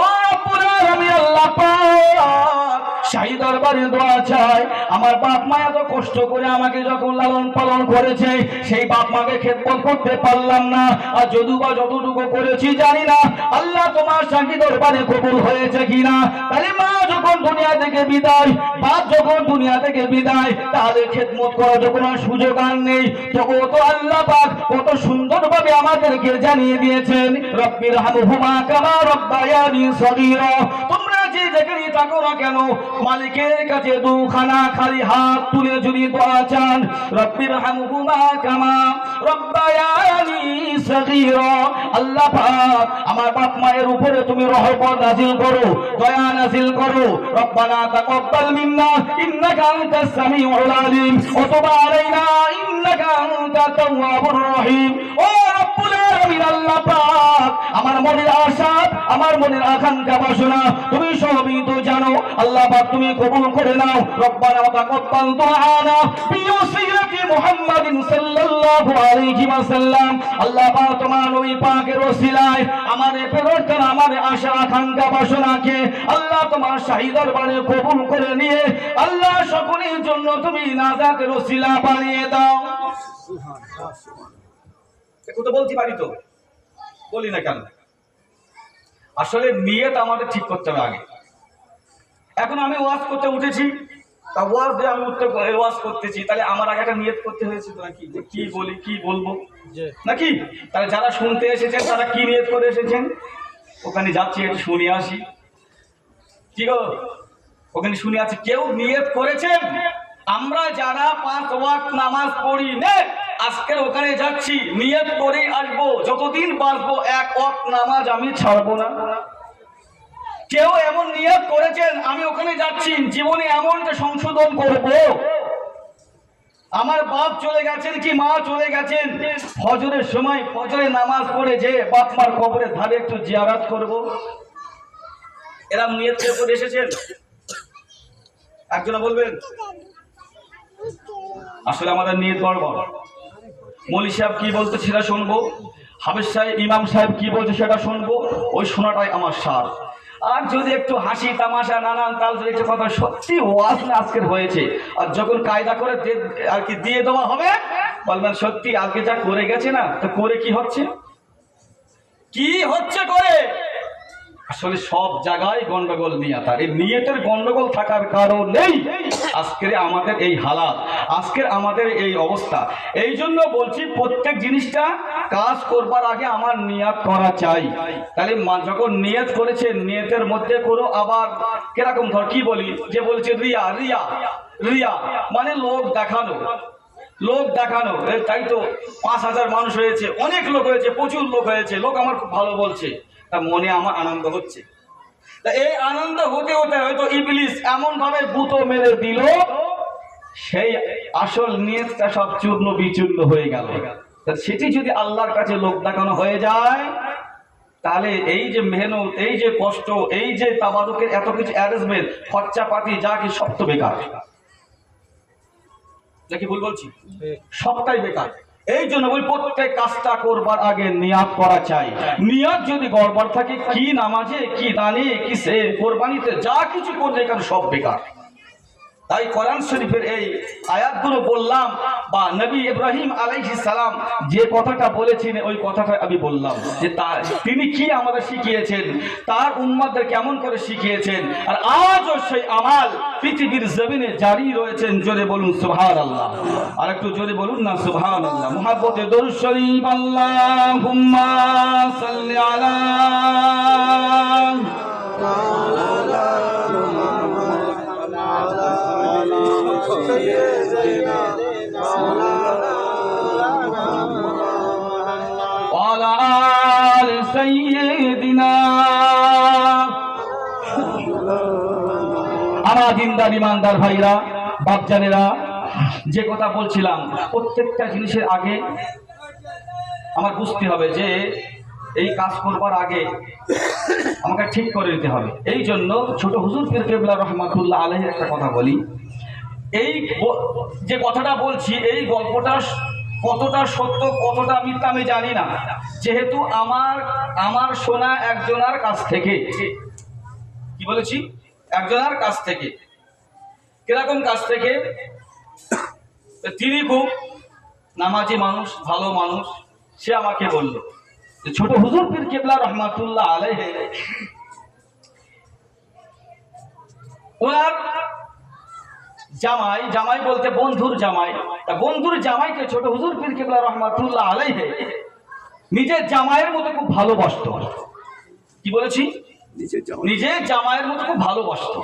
ও রব্বুল আলামিন আল্লাহ পাক শাহী দরবারে দোয়া চাই, আমার বাপ মা এত কষ্ট করে আমাকে যখন লালন পালন করেছে, সেই বাপ মাকে খেদমত করতে পারলাম না, আর যদিও বা যতটুকু করেছি জানি না আল্লাহ তোমার শাহী দরবারে কবুল হয়েছে কিনা। তাহলে মা যখন দুনিয়া থেকে বিদায়, বাপ যখন দুনিয়া থেকে বিদায়, তাহলে খেদমত করার যখন সুযোগ আর নেই, তখন তো আল্লাহ পাক কত সুন্দরভাবে আমাদেরকে জানিয়ে দিয়েছেন, রব্বিরহামহুমা কামা রব্বায়ানি সগীরা। তোমরা যে যেখানে থাকো না কেন, মালিকের কাছে দুখানা খালি হাত তুলে যদি দোয়া চান, রব্বিরহামহুমা কামা রব্বায়ানি সগীরা। আল্লাহ পাক আমার বাপ মায়ের উপরে তুমি রহমত নাযিল করো, দয়া নাযিল করো। রব্বানা তাকাব্বাল মিন্না ইন্নাকা আনতাস সামিউল আলিম ওয়া তুব আলাইনা ইন্নাকা আনতাত তাওয়াবুর রহিম। ও রব্বুল আলামিন, আল্লাহ পাক আমার মনের আশা, আমার মনের আকাঙ্ক্ষা বাসনা তুমি সবই তো জানো। আল্লাহ পাক তুমি কবুল করে নাও। রব্বানা তাকাব্বাল দুআনা বিওসিলাতি মুহাম্মাদিন সাল্লাল্লাহু আলাইহি ওয়াসাল্লাম। আল্লাহ পাক তোমার নবী পাকের ওসিলায় আমার প্রেরণা, আমার আশা আকাঙ্ক্ষা বাসনাকে আল্লাহ তোমার শাহী দরবারে কবুল করে নিয়ে আল্লাহ সকলের জন্য তুমি নাজাতের ওসিলা বানিয়ে দাও। সুবহানাল্লাহ, সুবহানাল্লাহ। একটু তো বলতে পারি, তো বলি না কেন? আসলে নিয়ত আমাদের ঠিক করতে হবে আগে। এখন আমি ওয়াজ করতে উঠেছি, তা ওয়াজ দিয়ে আমি ওয়াজ করতেছি, তাহলে আমার আগে একটা নিয়ত করতে হয়েছে তো নাকি, যে কি বলি কি বলবো নাকি? তাহলে যারা শুনতে এসেছেন তারা কি নিয়ত করে এসেছেন? ওখানে যাচ্ছি একটু শুনে আসি, কি গো ওখানে শুনে আসি। কেউ নিয়ত করেছেন আমরা যারা 5 ওয়াক্ত নামাজ পড়ি না, আজকে ওখানে যাচ্ছি নিয়ত করেই আসবো, যতদিন বাঁচবো 1 ওয়াক্ত নামাজ আমি ছাড়বো না। কেউ এমন নিয়ত করেছেন আমি ওখানে যাচ্ছি জীবনে এমনটা সংশোধন করব, আমার বাপ চলে গেছেন কি মা চলে গেছেন, ফজরের সময় ফজরের নামাজ পড়ে যে বাপ মার কবরের ধারে একটু জিয়ারত করব, এরকম নিয়ত করে এসেছেন? একজনা বলবেন? আসলে আমাদের নিয়ত গড়বড়। মৌলী সাহেব কি বলতে সেটা শুনবো, হাফেজ সাহেব ইমাম সাহেব কি বলছে সেটা শুনবো, ওই শোনাটাই আমার সার। আর যদি একটু হাসি তামাশা নানান তাল যদি একটা কথা সত্যি ওয়াজ না আজকের হয়েছে, আর যখন কায়দা করে আর কি দিয়ে দেওয়া হবে, বলবেন সত্যি আজকে যা করে গেছে না, তো করে কি হচ্ছে, কি হচ্ছে করে। আসলে সব জায়গায় গন্ডগোল নিয়ে তার এই নিয়তের গন্ডগোল থাকার কারণেই আজকের আমাদের এই হালাত, আজকের আমাদের এই অবস্থা। এই জন্য বলছি প্রত্যেক জিনিসটা কাজ করবার আগে আমার নিয়ত করা চাই। তাহলে যখন নিয়ত করেছে নিয়তের মধ্যে করো। আবার কিরকম ধর কি বলি, যে বলছে রিয়া রিয়া রিয়া মানে লোক দেখানো, লোক দেখানো। তাই তো 5000 মানুষ হয়েছে, অনেক লোক হয়েছে, প্রচুর লোক হয়েছে, লোক আমার খুব ভালো বলছে, তা মনে আমার আনন্দ হচ্ছে। তা এই আনন্দ হতে হতে হয়তো ইবলিস এমন ভাবে গুঁতো মেরে দিল, সেই আসল নিয়তটা সব চূর্ণ বিচূর্ণ হয়ে গেল। তা সেটি যদি আল্লাহর কাছে লোক দেখানো হয়ে যায়, তাহলে এই যে মেহনত, এই যে কষ্ট, এই যে তাবারুকের এত কিছু অ্যারেঞ্জমেন্ট, খরচাপাতি যা কি সব তো বেকার। নাকি ভুল বলছি? সবটাই বেকার। এই জন্য ওই প্রত্যেক কাজটা করবার আগে নিয়াত করা চাই। নিয়াত যদি গড়বড় থাকে, কি নামাজে, কি দানে, কি সে কোরবানিতে যা কিছু করলে এখানে সব বেকার। তাই কোরআন শরীফের এই আয়াতগুলো বললাম, বা নবী ইব্রাহিম আলাইহিস সালাম যে কথাটা বলেছেন ওই কথাটা আমি বললাম, যে তিনি কি আমাদের শিখিয়েছেন, তার উম্মতদের কেমন করে শিখিয়েছেন, আর আজও সেই আমাল পৃথিবীর জমিনে জারি রয়েছেন। জোরে বলুন সুবহানাল্লাহ। আর একটু জোরে বলুন না সুবহানাল্লাহ। মুহাব্বতে দরুদ শরীফ আল্লাহুম্মা সাল্লি আলা আমার দিনদার ইমানদার ভাইরা, বাপজানেরা, যে কথা বলছিলাম, প্রত্যেকটা জিনিসের আগে আমার বুঝতে হবে যে এই কাজ করবার আগে আমাকে ঠিক করে নিতে হবে। এই জন্য ছোট হুজুর পীর কেবলা রহমাতুল্লাহ আলাইহির একটা কথা বলি। এই যে কথাটা বলছি, এই গল্পটা কতটা সত্য কতটা মিথ্যা আমি জানি না, যেহেতু আমার শোনা একজনের কাছ থেকে। কি বলেছি? একজনের কাছ থেকে। কিরকম কাছ থেকে? তিনি খুব নামাজি মানুষ, ভালো মানুষ। সে আমাকে বলল যে ছোট হুজুর পীর কেবলা রহমাতুল্লাহ আলাইহি ওনার জামাই, জামাই বলতে বন্ধুর জামাই, বন্ধুর জামাইকে ছোট হুজুর পীর কেবলা রহমাতুল্লাহ আলাইহি নিজের জামাইয়ের মতো খুব ভালোবাসত। কি বলেছি? নিজের জামাইয়ের মতো খুব ভালোবাসত।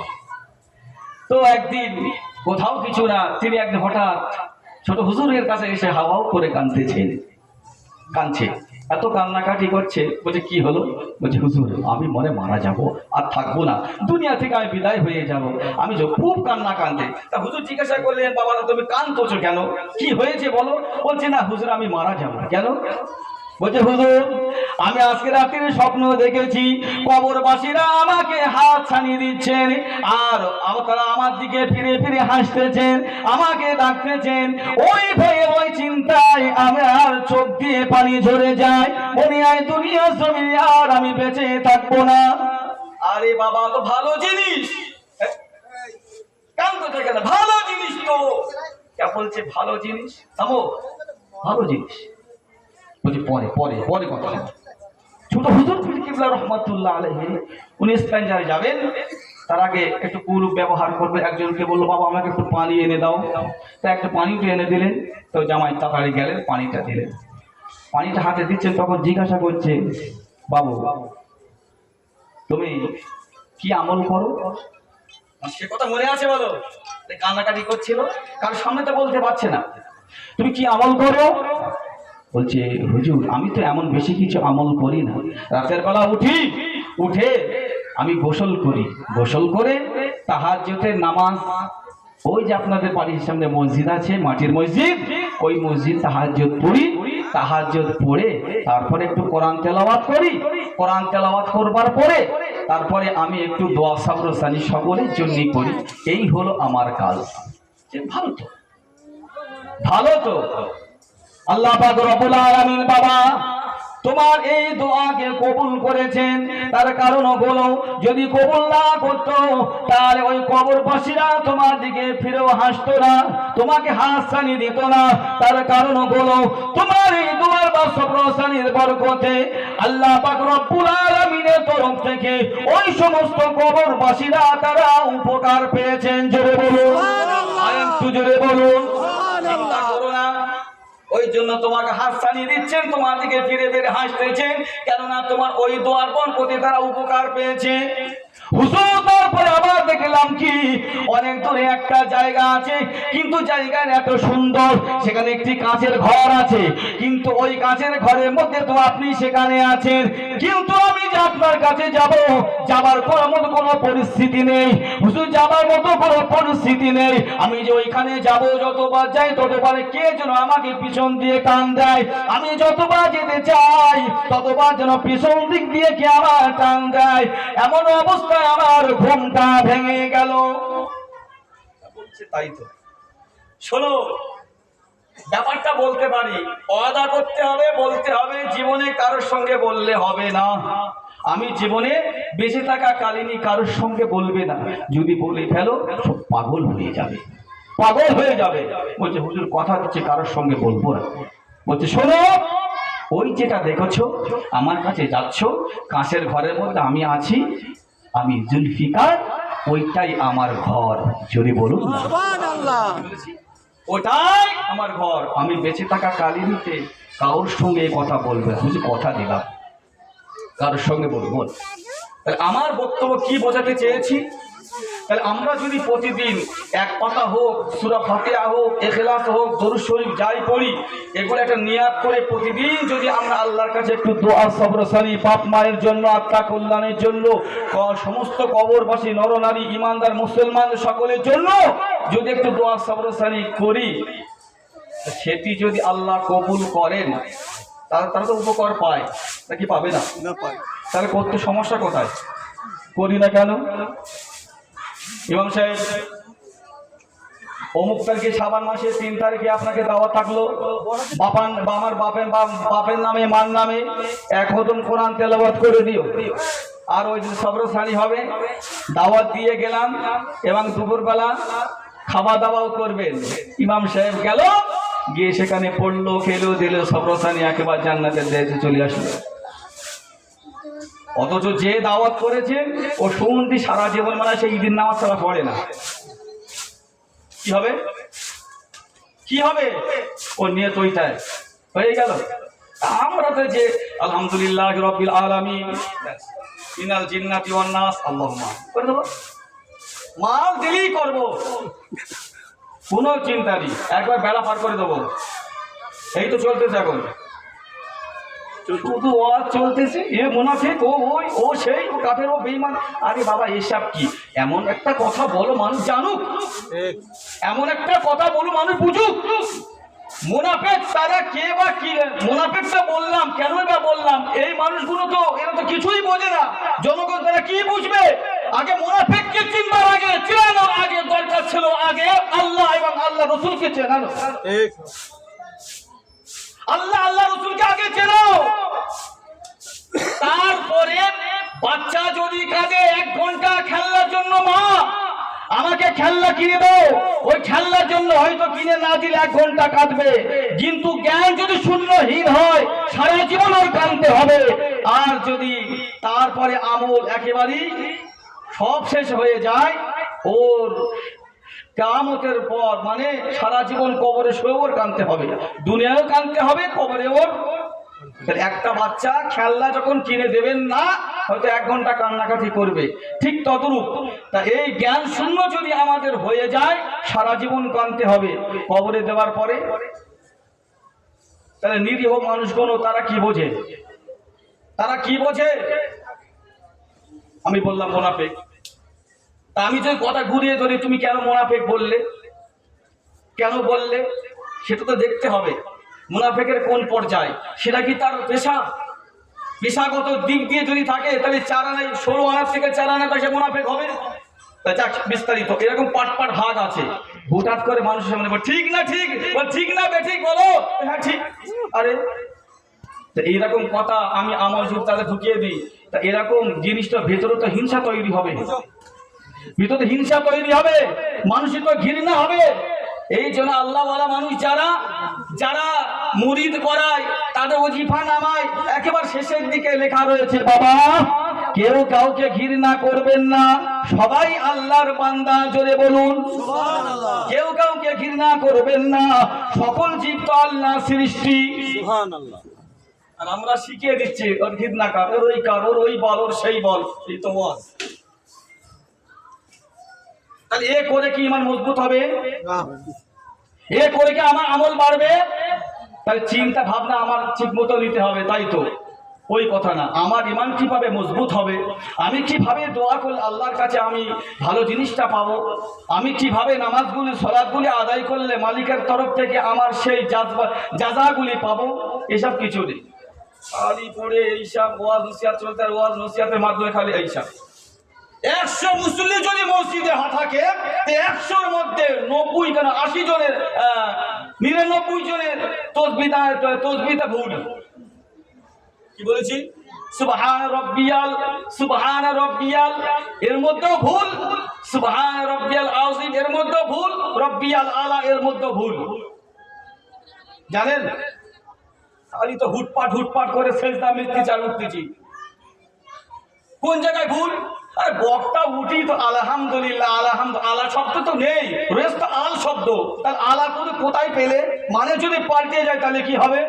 তো একদিন কোথাও কিছু না, তিনি একদিন হঠাৎ ছোট হুজুরের কাছে এসে হাওয়াও করে কাঁদতেছেন। কাঁদছে, এত কান্নাকাটি করছে। বলছে কি হলো? বলছে হুজুর আমি মনে মারা যাব, আর থাকবো না, দুনিয়া থেকে আমি বিদায় হয়ে যাব। আমি যে খুব কান্না কাঁদে। তা হুজুর জিজ্ঞাসা করলেন বাবা তুমি কাঁদছো কেন, কি হয়েছে বলো? বলছে না হুজুর আমি মারা যাব। কেন? বলছে হুজুর আমি আজকে রাত্রে স্বপ্ন দেখেছি কবরবাসীরা আমাকে হাত ছানিয়ে দিচ্ছেন, আর তারা আমার দিকে ফিরে ফিরে হাসতেছেন, আমাকে ডাকতেছেন। ওই ভয়ে ওই চিন্তায় আমার চোখ দিয়ে পানি ঝরে যায়, মনে হয় দুনিয়া জমিনে আর আমি বেঁচে থাকবো না। আরে বাবা তো ভালো জিনিস, কান তো থাকে না, ভালো জিনিস তো। কে বলছে ভালো জিনিস? থামো, ভালো জিনিস বলছি পরে পরে পরে কথা। ছোট হুজুর পীর কিবলা রহমাতুল্লাহ আলাইহি উনি স্পেঞ্জারে যাবেন, তার আগে একটু কুরুপ ব্যবহার করবে। একজনকে বললো বাবা আমাকে একটু পানি এনে দাও, তা একটা পানিটা এনে দিলেন। তো জামাই তাড়াতাড়ি গেলেন, পানিটা দিলেন। পানিটা হাতে দিচ্ছেন, তখন জিজ্ঞাসা করছে বাবু তুমি কি আমল করো? সে কথা মনে আছে বলো? কান্নাকাটি করছিল, কারণ সামনে তো বলতে পারছে না। তুমি কি আমল করো? বলছে হুজুর আমি তো এমন বেশি কিছু আমল করি না, রাতের বেলা উঠে আমি গোসল করি, গোসল করে তাহাজ্জুদের নামাজ, ওই যে আপনাদের বাড়ির সামনে মসজিদ আছে, মাটির মসজিদ, ওই মসজিদ তাহাজ্জুদ পড়ি, তাহাজ্জুদ পড়ে তারপরে একটু কোরআন তেলাওয়াত করি, কোরআন তেলাওয়াত করবার পরে তারপরে আমি একটু দোয়া সাবর সানি সকলের জন্য করি। এই হলো আমার কাজ। ভালো তো, ভালো তো। আল্লাহ পাক রব্বুল আলামিন বাবা তোমার এই দোয়াকে কবুল করেছেন। তার কারণ হলো যদি কবুল না করতো তাহলে ওই কবরবাসীরা তোমার দিকে ফিরেও হাসতো না, তোমাকে হাসানি দিত না। তার কারণ হলো তোমার এই দোয়ার বা সবরসানির বরকতে আল্লাহ পাক রব্বুল আলামিনের তরফ থেকে ওই সমস্ত কবরবাসীরা তারা উপকার পেয়েছেন। জোরে বলুন আরেকটু জোরে বলুন। চিন্তা করো না, ওই জন্য তোমাকে হাসানি দিচ্ছেন, তোমার দিকে ফিরে ফিরে হাসতেছেন, কেননা তোমার ওই দোয়ার বরকতে তারা উপকার পেয়েছে। হুজুর তারপরে আবার দেখলাম কি অনেক দূরে একটা জায়গা আছে, কিন্তু জায়গাটা এত সুন্দর, সেখানে একটি কাঁচের ঘর আছে, কিন্তু ওই কাঁচের ঘরের মধ্যে তো আপনি সেখানে আছেন, কিন্তু আমি যে আপনার কাছে যাব, যাবার মতো কোনো পরিস্থিতি নেই। হুজুর যাবার মতো কোনো পরিস্থিতি নেই। আমি যে ওইখানে যাব, যতবার যাই ততবার কে যেন আমাকে পিছন দিয়ে টান দেয়। আমি যতবার যেতে চাই ততবার যেন পিছন দিক দিয়ে কে আমার টান দেয়। এমন অবস্থা আমার ঘুমটা ভেঙে গেল। বলছে তাই তো। শোনো ব্যাপারটা বলতে পারি, ওয়াদা করতে হবে, বলতে হবে, জীবনে কারোর সঙ্গে বললে হবে না। আমি জীবনে বেঁচে থাকা কালিনী কারোর সঙ্গে বলবে না, যদি বলে ফেলো সব পাগল হয়ে যাবে, পাগল হয়ে যাবে। বলছে হুজুর কথা দিচ্ছে কারোর সঙ্গে বলবো না। বলছে শোনো ওই যেটা দেখেছো আমার কাছে যাচ্ছ, কাঁচের ঘরের মধ্যে আমি আছি, আমি জুলফিকার, ওইটাই আমার ঘর। জোরে বলুন সুবহানাল্লাহ। ওটাই আমার ঘর। আমি বেঁচে থাকা কালিনীতে কারোর সঙ্গে কথা বলবে, বুঝি কথা দিলাম, কারোর সঙ্গে বলবো। তাহলে আমার বক্তব্য কি বোঝাতে চেয়েছি, তাহলে আমরা যদি প্রতিদিন এক পাতা হোক, সূরা ফাতিহা হোক, ইখলাস হোক, দরুদ শরীফ যাই পড়ি, এগুলো একটা নিয়াত করে প্রতিদিন যদি আমরা আল্লাহর কাছে একটু দোয়া সবরসানি, বাপ মায়ের জন্য, আত্মা কল্যাণের জন্য, সমস্ত কবরবাসী নরনারী ইমানদার মুসলমান সকলের জন্য যদি একটু দোয়া সবরসানি করি, সেটি যদি আল্লাহ কবুল করেন তারা তো উপকার পায় নাকি পাবে না? তাহলে করতে সমস্যা কোথায়? করি না কেন? ইমাম সাহেব অমুক তারিখে শাবান মাসের 3 তারিখে আপনাকে দাওয়াত থাকলো, আমার বাপের নামে মার নামে 1 খতম কোরআন তেলাওয়াত করে দিও, আর ওই দিন সবরসানি হবে, দাওয়াত দিয়ে গেলাম, এবং দুপুরবেলা খাওয়া দাওয়াও করবেন। ইমাম সাহেব গেল, গিয়ে সেখানে পড়লো, খেলো, দিল, সবরসানি একেবারে জান্নাতের দেশে চলে আসলো। অথচ যে দাওয়াত করেছে ও শুনতি সারা জীবন মানে সেই ঈদের নামাজ ছাড়া পড়ে না। কি হবে? কি হবে? ও নিয়ত ওইটাই হয়ে গেল। আমরা তো যে আলহামদুলিল্লাহ রাব্বিল আলামিন মিনাল জিন্নাতি ওয়ান নাস আল্লাহুম্মা করে দেবো, মাল দিলেই করবো, কোনো চিন্তা নেই, একবার বেলা পার করে দেবো। এই তো চলতেছে এখন। শুধু ওয়াজ চলতেছে, এ মুনাফিক, ও ওই, ও সেই, ও কাফের, ও বেঈমান। আরে বাবা এসব কি? এমন একটা কথা বলো মানুষ জানুক, এমন একটা কথা বলো মানুষ বুঝুক। মুনাফিক তারা কে বা কি? মুনাফিকটা বললাম কেন বা বললাম, এই মানুষগুলো তো এরা তো কিছুই বোঝে না। জনগণ তারা কি বুঝবে? আগে মুনাফিককে চিনবার আগে, চেনানোর আগে দরকার ছিল আগে আল্লাহ এবং আল্লাহ রসুলকে চেনানো। আল্লাহ আল্লাহ রসুলকে আগে চেনাও, তারপরে বাচ্চা যদি কাঁদে 1 ঘন্টা খেলনার জন্য, মা আমাকে খেলনা কিনে দাও, ওই খেলনার জন্য হয়তো কিনে না দিলে 1 ঘন্টা কাঁদবে, কিন্তু জ্ঞান যদি শূন্যহীন হয় সারা জীবন ওর কাঁদতে হবে। আর যদি তারপরে আমল একেবারেই সব শেষ হয়ে যায়, ওর কিয়ামতের পর মানে সারা জীবন কবরে শুয়ে ওর কাঁদতে হবে, দুনিয়ায়ও কাঁদতে হবে, কবরে ওর। একটা বাচ্চা খেলনা যখন কিনে দেবেন না, হয়তো 1 ঘন্টা কান্নাকাটি করবে, ঠিক ততরূপ তা এই জ্ঞান শূন্য যদি আমাদের হয়ে যায় সারা জীবন কাঁদতে হবে কবরে দেওয়ার পরে। তাহলে নিরীহ মানুষগুলো তারা কি বোঝে? তারা কি বোঝে? আমি বললাম মুনাফিক। তা আমি যে কথা ঘুরিয়ে ধরি, তুমি কেন মুনাফিক বললে, কেন বললে, সেটা তো দেখতে হবে। মুনাফিকের কোন পর্যায়, সেটা কি তার পেশাগত দিক দিয়ে যদি থাকে, তাহলে 4 আনায় 16 আনার থেকে 4 আনা তাকে মুনাফিক হবে। যাক বিস্তারিত এরকম পাট ভাগ আছে। হঠাৎ করে মানুষের সামনে ঠিক না ঠিক, ঠিক না বেঠিক বলো, হ্যাঁ ঠিক। আরে এইরকম কথা আমি আমার যুগ তাহলে ঢুকিয়ে দিই, তা এরকম জিনিসটা ভেতরে তো হিংসা তৈরি হবে, ভিতরে হিংসা তৈরি হবে, মানুষের তো ঘৃণা হবে। এই জন্য আল্লাহওয়ালা মানুষ যারা যারা মুরিদ করায়, তাদের ওজিফা নামায় একেবারে শেষের দিকে লেখা রয়েছে, বাবা কেউ কাউকে ঘৃণা করবেন না, সবাই আল্লাহর বান্দা, জোরে বলুন সুবহানাল্লাহ। কেউ কাউকে ঘৃণা করবেন না, সকল জীব তো আল্লাহর সৃষ্টি, সুবহানাল্লাহ। আর আমরা শিখিয়ে দিচ্ছি ওর ঘৃণা কর, ওর ওই কর, ওর ওই বল, ওর সেই বল, এই তো ওয়াজ। তাহলে এ করে কি ইমান মজবুত হবে? এ করে কি আমার আমল বাড়বে? তাহলে চিন্তা ভাবনা আমার ঠিক মতো নিতে হবে, তাই তো? ওই কথা না, আমার ইমান কিভাবে মজবুত হবে, আমি কিভাবে দোয়া করলে আল্লাহর কাছে আমি ভালো জিনিসটা পাবো, আমি কিভাবে নামাজগুলি সালাতগুলি আদায় করলে মালিকের তরফ থেকে আমার সেই জাযাগুলি পাবো, এসব কিছু নেই। খালি পড়ে এইসব ওয়াজ নসিহত চলতে, ওয়াজ নসিহতের মাধ্যমে খালি এইসব। 100 মুসল্লি যদি মসজিদে থাকে, 100-র মধ্যে 90 কেন 80 জনের 99 জনের তসবিহটা ভুল। কি বলেছি? সুবহান রাব্বিয়াল, সুবহান রাব্বিয়াল এর মধ্যেও ভুল, সুবহান রাব্বিয়াল আযীম এর মধ্যেও ভুল, রাব্বিয়াল আলা এর মধ্যেও ভুল। জানেন, খালি তো হুটপাট করে সেজদা মিথ্যি চাল উঠতেছি। কোন জায়গায় ভুল? আরে বক্তা উঠি তো আলহামদুলিল্লাহ, আলা শব্দ তো নেই, রয়েছে আল শব্দ। তাহলে আলা করে কোথায় পেলে? মানে যদি পাল্টে যায় তাহলে কি হবে?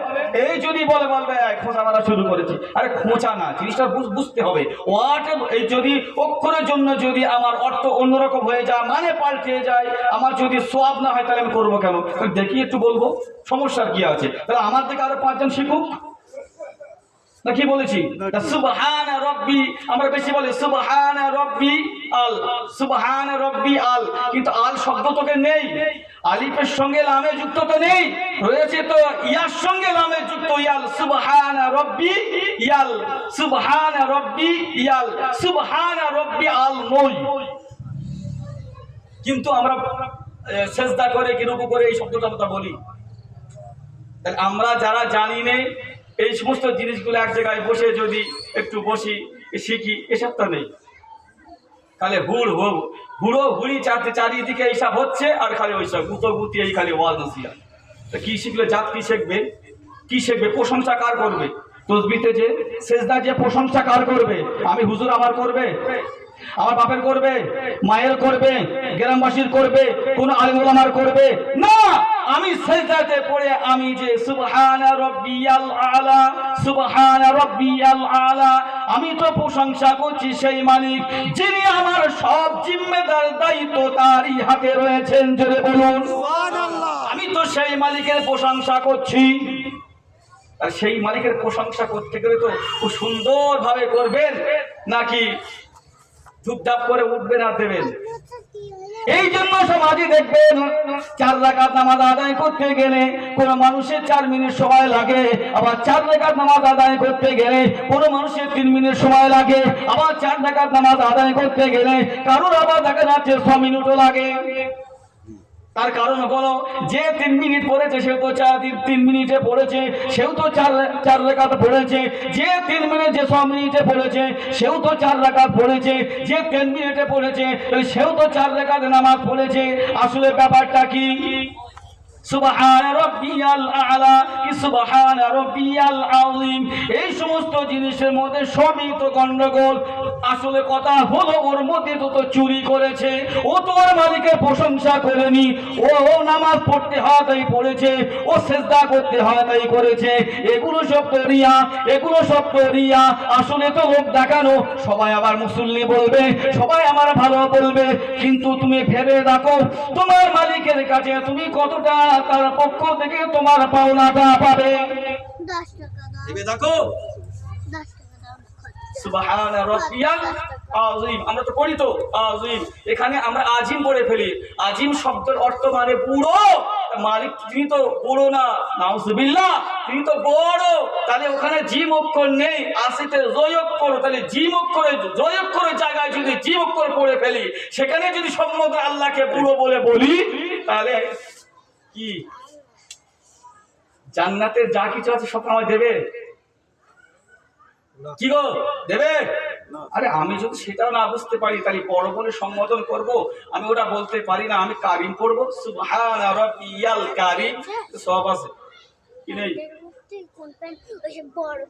এই যদি বলবে খোঁচা মারা শুরু করেছি, আরে খোঁচা না, জিনিসটা বুঝতে হবে। ওয়াট এই যদি অক্ষরের জন্য যদি আমার অর্থ অন্যরকম হয়ে যায়, মানে পাল্টে যায়, আমার যদি সওয়াব না হয় তাহলে আমি করবো কেন? দেখি একটু বলবো, সমস্যার কি আছে? তাহলে আমার থেকে আরো 5 জন শিখুক না, কি বলেছি? সুবহান রাব্বি, আমরা বেশি বলি সুবহান রাব্বি আল, সুবহান রাব্বি আল, কিন্তু আল শব্দ তোকে নেই, আলিফের সঙ্গে লামে যুক্ত তো নেই, রয়েছে তো ইয়ার সঙ্গে লামে যুক্ত ইয়াল, সুবহান রাব্বি ইয়াল, সুবহান রাব্বি ইয়াল, সুবহান রাব্বি আল নই। কিন্তু আমরা সেজদা করে কি রুকু করে এই শব্দটা আমরা বলি। তাহলে আমরা যারা জানি না এই সমস্ত জিনিসগুলো এক জায়গায় বসে যদি একটু বসি শিখি, এসব তো নেই। তাহলে হুড়ি চারিদিকে এইসব হচ্ছে, আর খালি ওইসব গুতি এই খালি ওয়াজ নসিহত। তা কি শিখলে জাত কি শিখবে? কি শিখবে? প্রশংসা কার করবে? তসবিতে যে সেজদা যে প্রশংসা কার করবে? আমি হুজুর আমার করবে, আমার বাপের করবে, মায়ের করবে, গ্রামবাসীর করবে, কোন আলেম ওলামার করবে না। আমি সেজদাতে পড়ে আমি যে সুবহান রাব্বিয়াল আলা, সুবহান রাব্বিয়াল আলা, আমি তো প্রশংসা করছি সেই মালিক যিনি আমার সব জিম্মেদার দায়িত্ব তারই হাতে রয়েছেন, জোরে বলুন সুবহানাল্লাহ। আমি তো সেই মালিকের প্রশংসা করছি। আর সেই মালিকের প্রশংসা করতে গেলে তো খুব সুন্দরভাবে করবেন, নাকি ধূপধাপ করে উঠবেন আর দেবেন। এই জন্য সমাজে দেখবেন 4 রাকাত নামাজ আদায় করতে গেলে কোন মানুষের 4 মিনিট সময় লাগে, আবার 4 রাকাত নামাজ আদায় করতে গেলে কোন মানুষের 3 মিনিট সময় লাগে, আবার 4 রাকাত নামাজ আদায় করতে গেলে কারোর আবার দেখা যাচ্ছে 6 মিনিটও লাগে। তার কারণ হলো যে 3 মিনিট পড়েছে সেও তো 3 মিনিটে পড়েছে, সেও তো 4 রাকাত পড়েছে। যে 3 মিনিট যে 6 মিনিটে পড়েছে সেও তো 4 রাকাত পড়েছে। যে 10 মিনিটে পড়েছে সেও তো 4 রাকাত নামাজ পড়েছে। আসলে ব্যাপারটা কি? সুবহান রাব্বিয়াল আ'লা, সুবহান রাব্বিয়াল আযীম, এই সমস্ত জিনিসের মধ্যে সবই তো গন্ডগোল। আসলে কথা হলো ওর মধ্যে তো চুরি করেছে, ও তো ওর মালিকের প্রশংসা করেনি। ও নামাজ পড়তে হয় তাই পড়েছে, ও সিজদা করতে হয় তাই করেছে। এগুলো সব তো রিয়া, এগুলো সব তো রিয়া। আসলে তো লোক দেখানো। সবাই আবার মুসল্লি বলবে, সবাই আমার ভালো বলবে, কিন্তু তুমি ভেবে দেখো তোমার মালিকের কাছে তুমি কতটা তার পক্ষ থেকে তোমার পাওনাটা পাবে।
10 টাকা দাও।
ভেবে দেখো।
10 টাকা দাও।
সুবহান রাব্বিয়াল আযীম, আমরা তো পড়ি তো আযীম, এখানে আমরা আজিম পড়ে ফেলি। আজিম শব্দের অর্থ মানে বুড়ো। মালিক তিনি তো বুড়ো না, নাউজুবিল্লাহ, তিনি তো বড়। তাহলে ওখানে জিম অক্ষর নেই, আসিতে জয় অক্ষর। তাহলে জিম অক্ষরে জয় অক্ষরের জায়গায় যদি জিম অক্ষর পড়ে ফেলি, সেখানে যদি সম্মত আল্লাহকে বুড়ো বলে বলি, তাহলে কি জান্নাতের যা কিছু আছে সব আমায় দেবে? কি গো দেবে? আরে আমি যদি সেটাও না বুঝতে পারি তাহলে বড় বলে সম্বোধন করব, আমি ওটা বলতে পারি না, আমি কারিম পড়বো সুবহান রাব্বিয়াল কারিম, সব আছে কি নেই?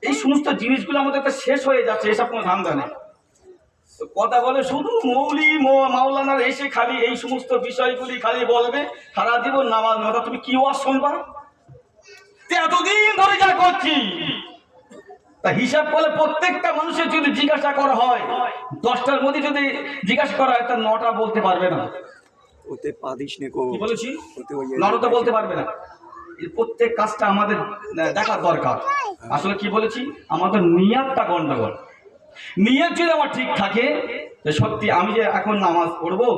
এই সমস্ত জিনিসগুলো আমাদের তো শেষ হয়ে যাচ্ছে, এসব কোনো ধান্দা নেই। কথা বলে শুধু মৌলি মাওলানার এসে খালি এই সমস্ত বিষয়গুলি খালি বলবে, সারা জীবন নামাজ না। তুমি কি ওয়াজ শুনবা? এতদিন ধরে যা করছি তা হিসাব করলে প্রত্যেকটা মানুষের যদি জিজ্ঞাসা করা হয়, 10টার মধ্যে যদি জিজ্ঞাসা করা হয়, তার 9টা বলতে পারবে না।
ওতে পাদিস নে কো
কি বলেছি?
ওতে ওই
9টা বলতে পারবে না। এই প্রত্যেক কাজটা আমাদের দেখার দরকার। আসলে কি বলেছি, আমাদের নিয়তটা গন্ডগোল। নিয়ত যদি আমার ঠিক থাকে, যে সত্যি আমি যে এখন নামাজ পড়বো,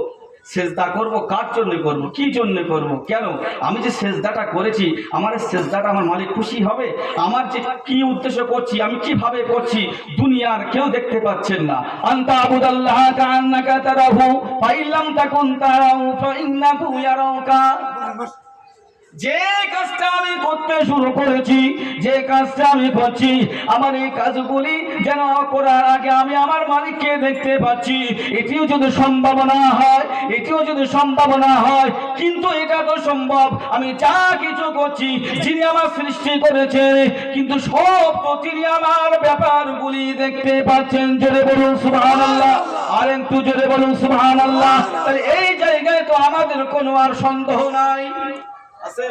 সেজদা করব, কার জন্য করব, কি জন্য করব, কেন আমি যে সেজদাটা করেছি, আমার সেজদাটা আমার মালিক খুশি হবে? আমার যে কি উদ্দেশ্য করছি, আমি কিভাবে করছি, দুনিয়ার কেউ দেখতে পাচ্ছেন না। আনতা আবুদাল্লাহ কান্নাকা তারাহু ফাইল্লাম তাকুন তারাহু ফাইন্নাহু ইয়ারাকা। যে কাজটা আমি করতে শুরু করেছি, যে কাজটা আমি করছি, আমার এই কাজগুলি যেন করার আগে আমি আমার মালিককে দেখতে পাচ্ছি, এটিও যদি সম্ভাবনা হয়, এটিও যদি সম্ভাবনা হয়। কিন্তু এটা তো সম্ভব, আমি যা কিছু করছি যিনি আমার সৃষ্টি করেছেন, কিন্তু সব তো তিনি আমার ব্যাপারগুলি দেখতে পাচ্ছেন। জোরে বলুন সুবহানাল্লাহ, আর একটু জোরে বলুন সুবহানাল্লাহ। তাহলে এই জায়গায় তো আমাদের কোনো আর সন্দেহ নাই আছে।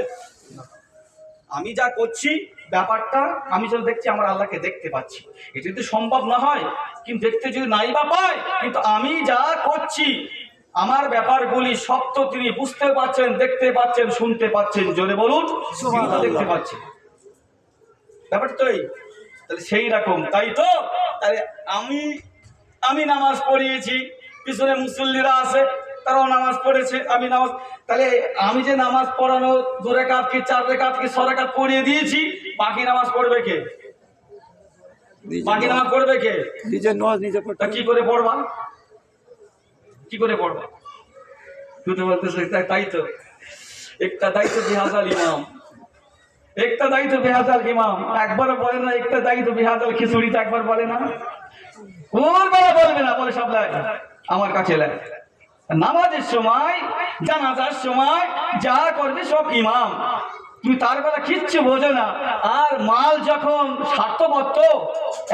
আমি যা করছি ব্যাপারটা আমি যখন দেখছি আমার আল্লাহকে দেখতে পাচ্ছি, এটা যদি সম্ভব না হয়, কিন্তু দেখতে যদি নাই বা পাই, কিন্তু আমি যা করছি আমার ব্যাপারগুলি সব তো তিনি বুঝতে পাচ্ছেন, দেখতে পাচ্ছেন, শুনতে পাচ্ছেন। জোরে বলুন দেখতে পাচ্ছেন। ব্যাপারটা তো এই। তাহলে সেই রকম, তাই তো। তাহলে আমি নামাজ পড়িয়েছি, পিছনে মুসল্লিরা আছে, তারাও নামাজ পড়েছে, আমি নামাজ। তাহলে আমি যে নামাজ পড়ানো 2 রাকাত কি 4 রাকাত কি 6 রাকাত পড়িয়ে দিয়েছি, বাকি নামাজ পড়বে কে? বাকি নামাজ পড়বে কে?
নিজে নামাজ নিজে পড়তে।
কি করে পড়বা? কি করে পড়বা? তুই তো বলতেছিস তাই তো। একটা দায়িত্ব বিহাজাল ইমাম, একটা দায়িত্ব বিহাজাল ইমাম। একবার বলে না একটা দায়িত্ব বিহাজাল খিচুড়িতে, একবার বলে না, কোনবার বলবে না, বলে সামলায় আমার কাছে এলেন। নামাজের সময়, জানাজার সময় যা করবে সব ইমাম, তুমি তার বেলা কিচ্ছু বোঝো না। আর মাল যখন স্বার্থপর, তো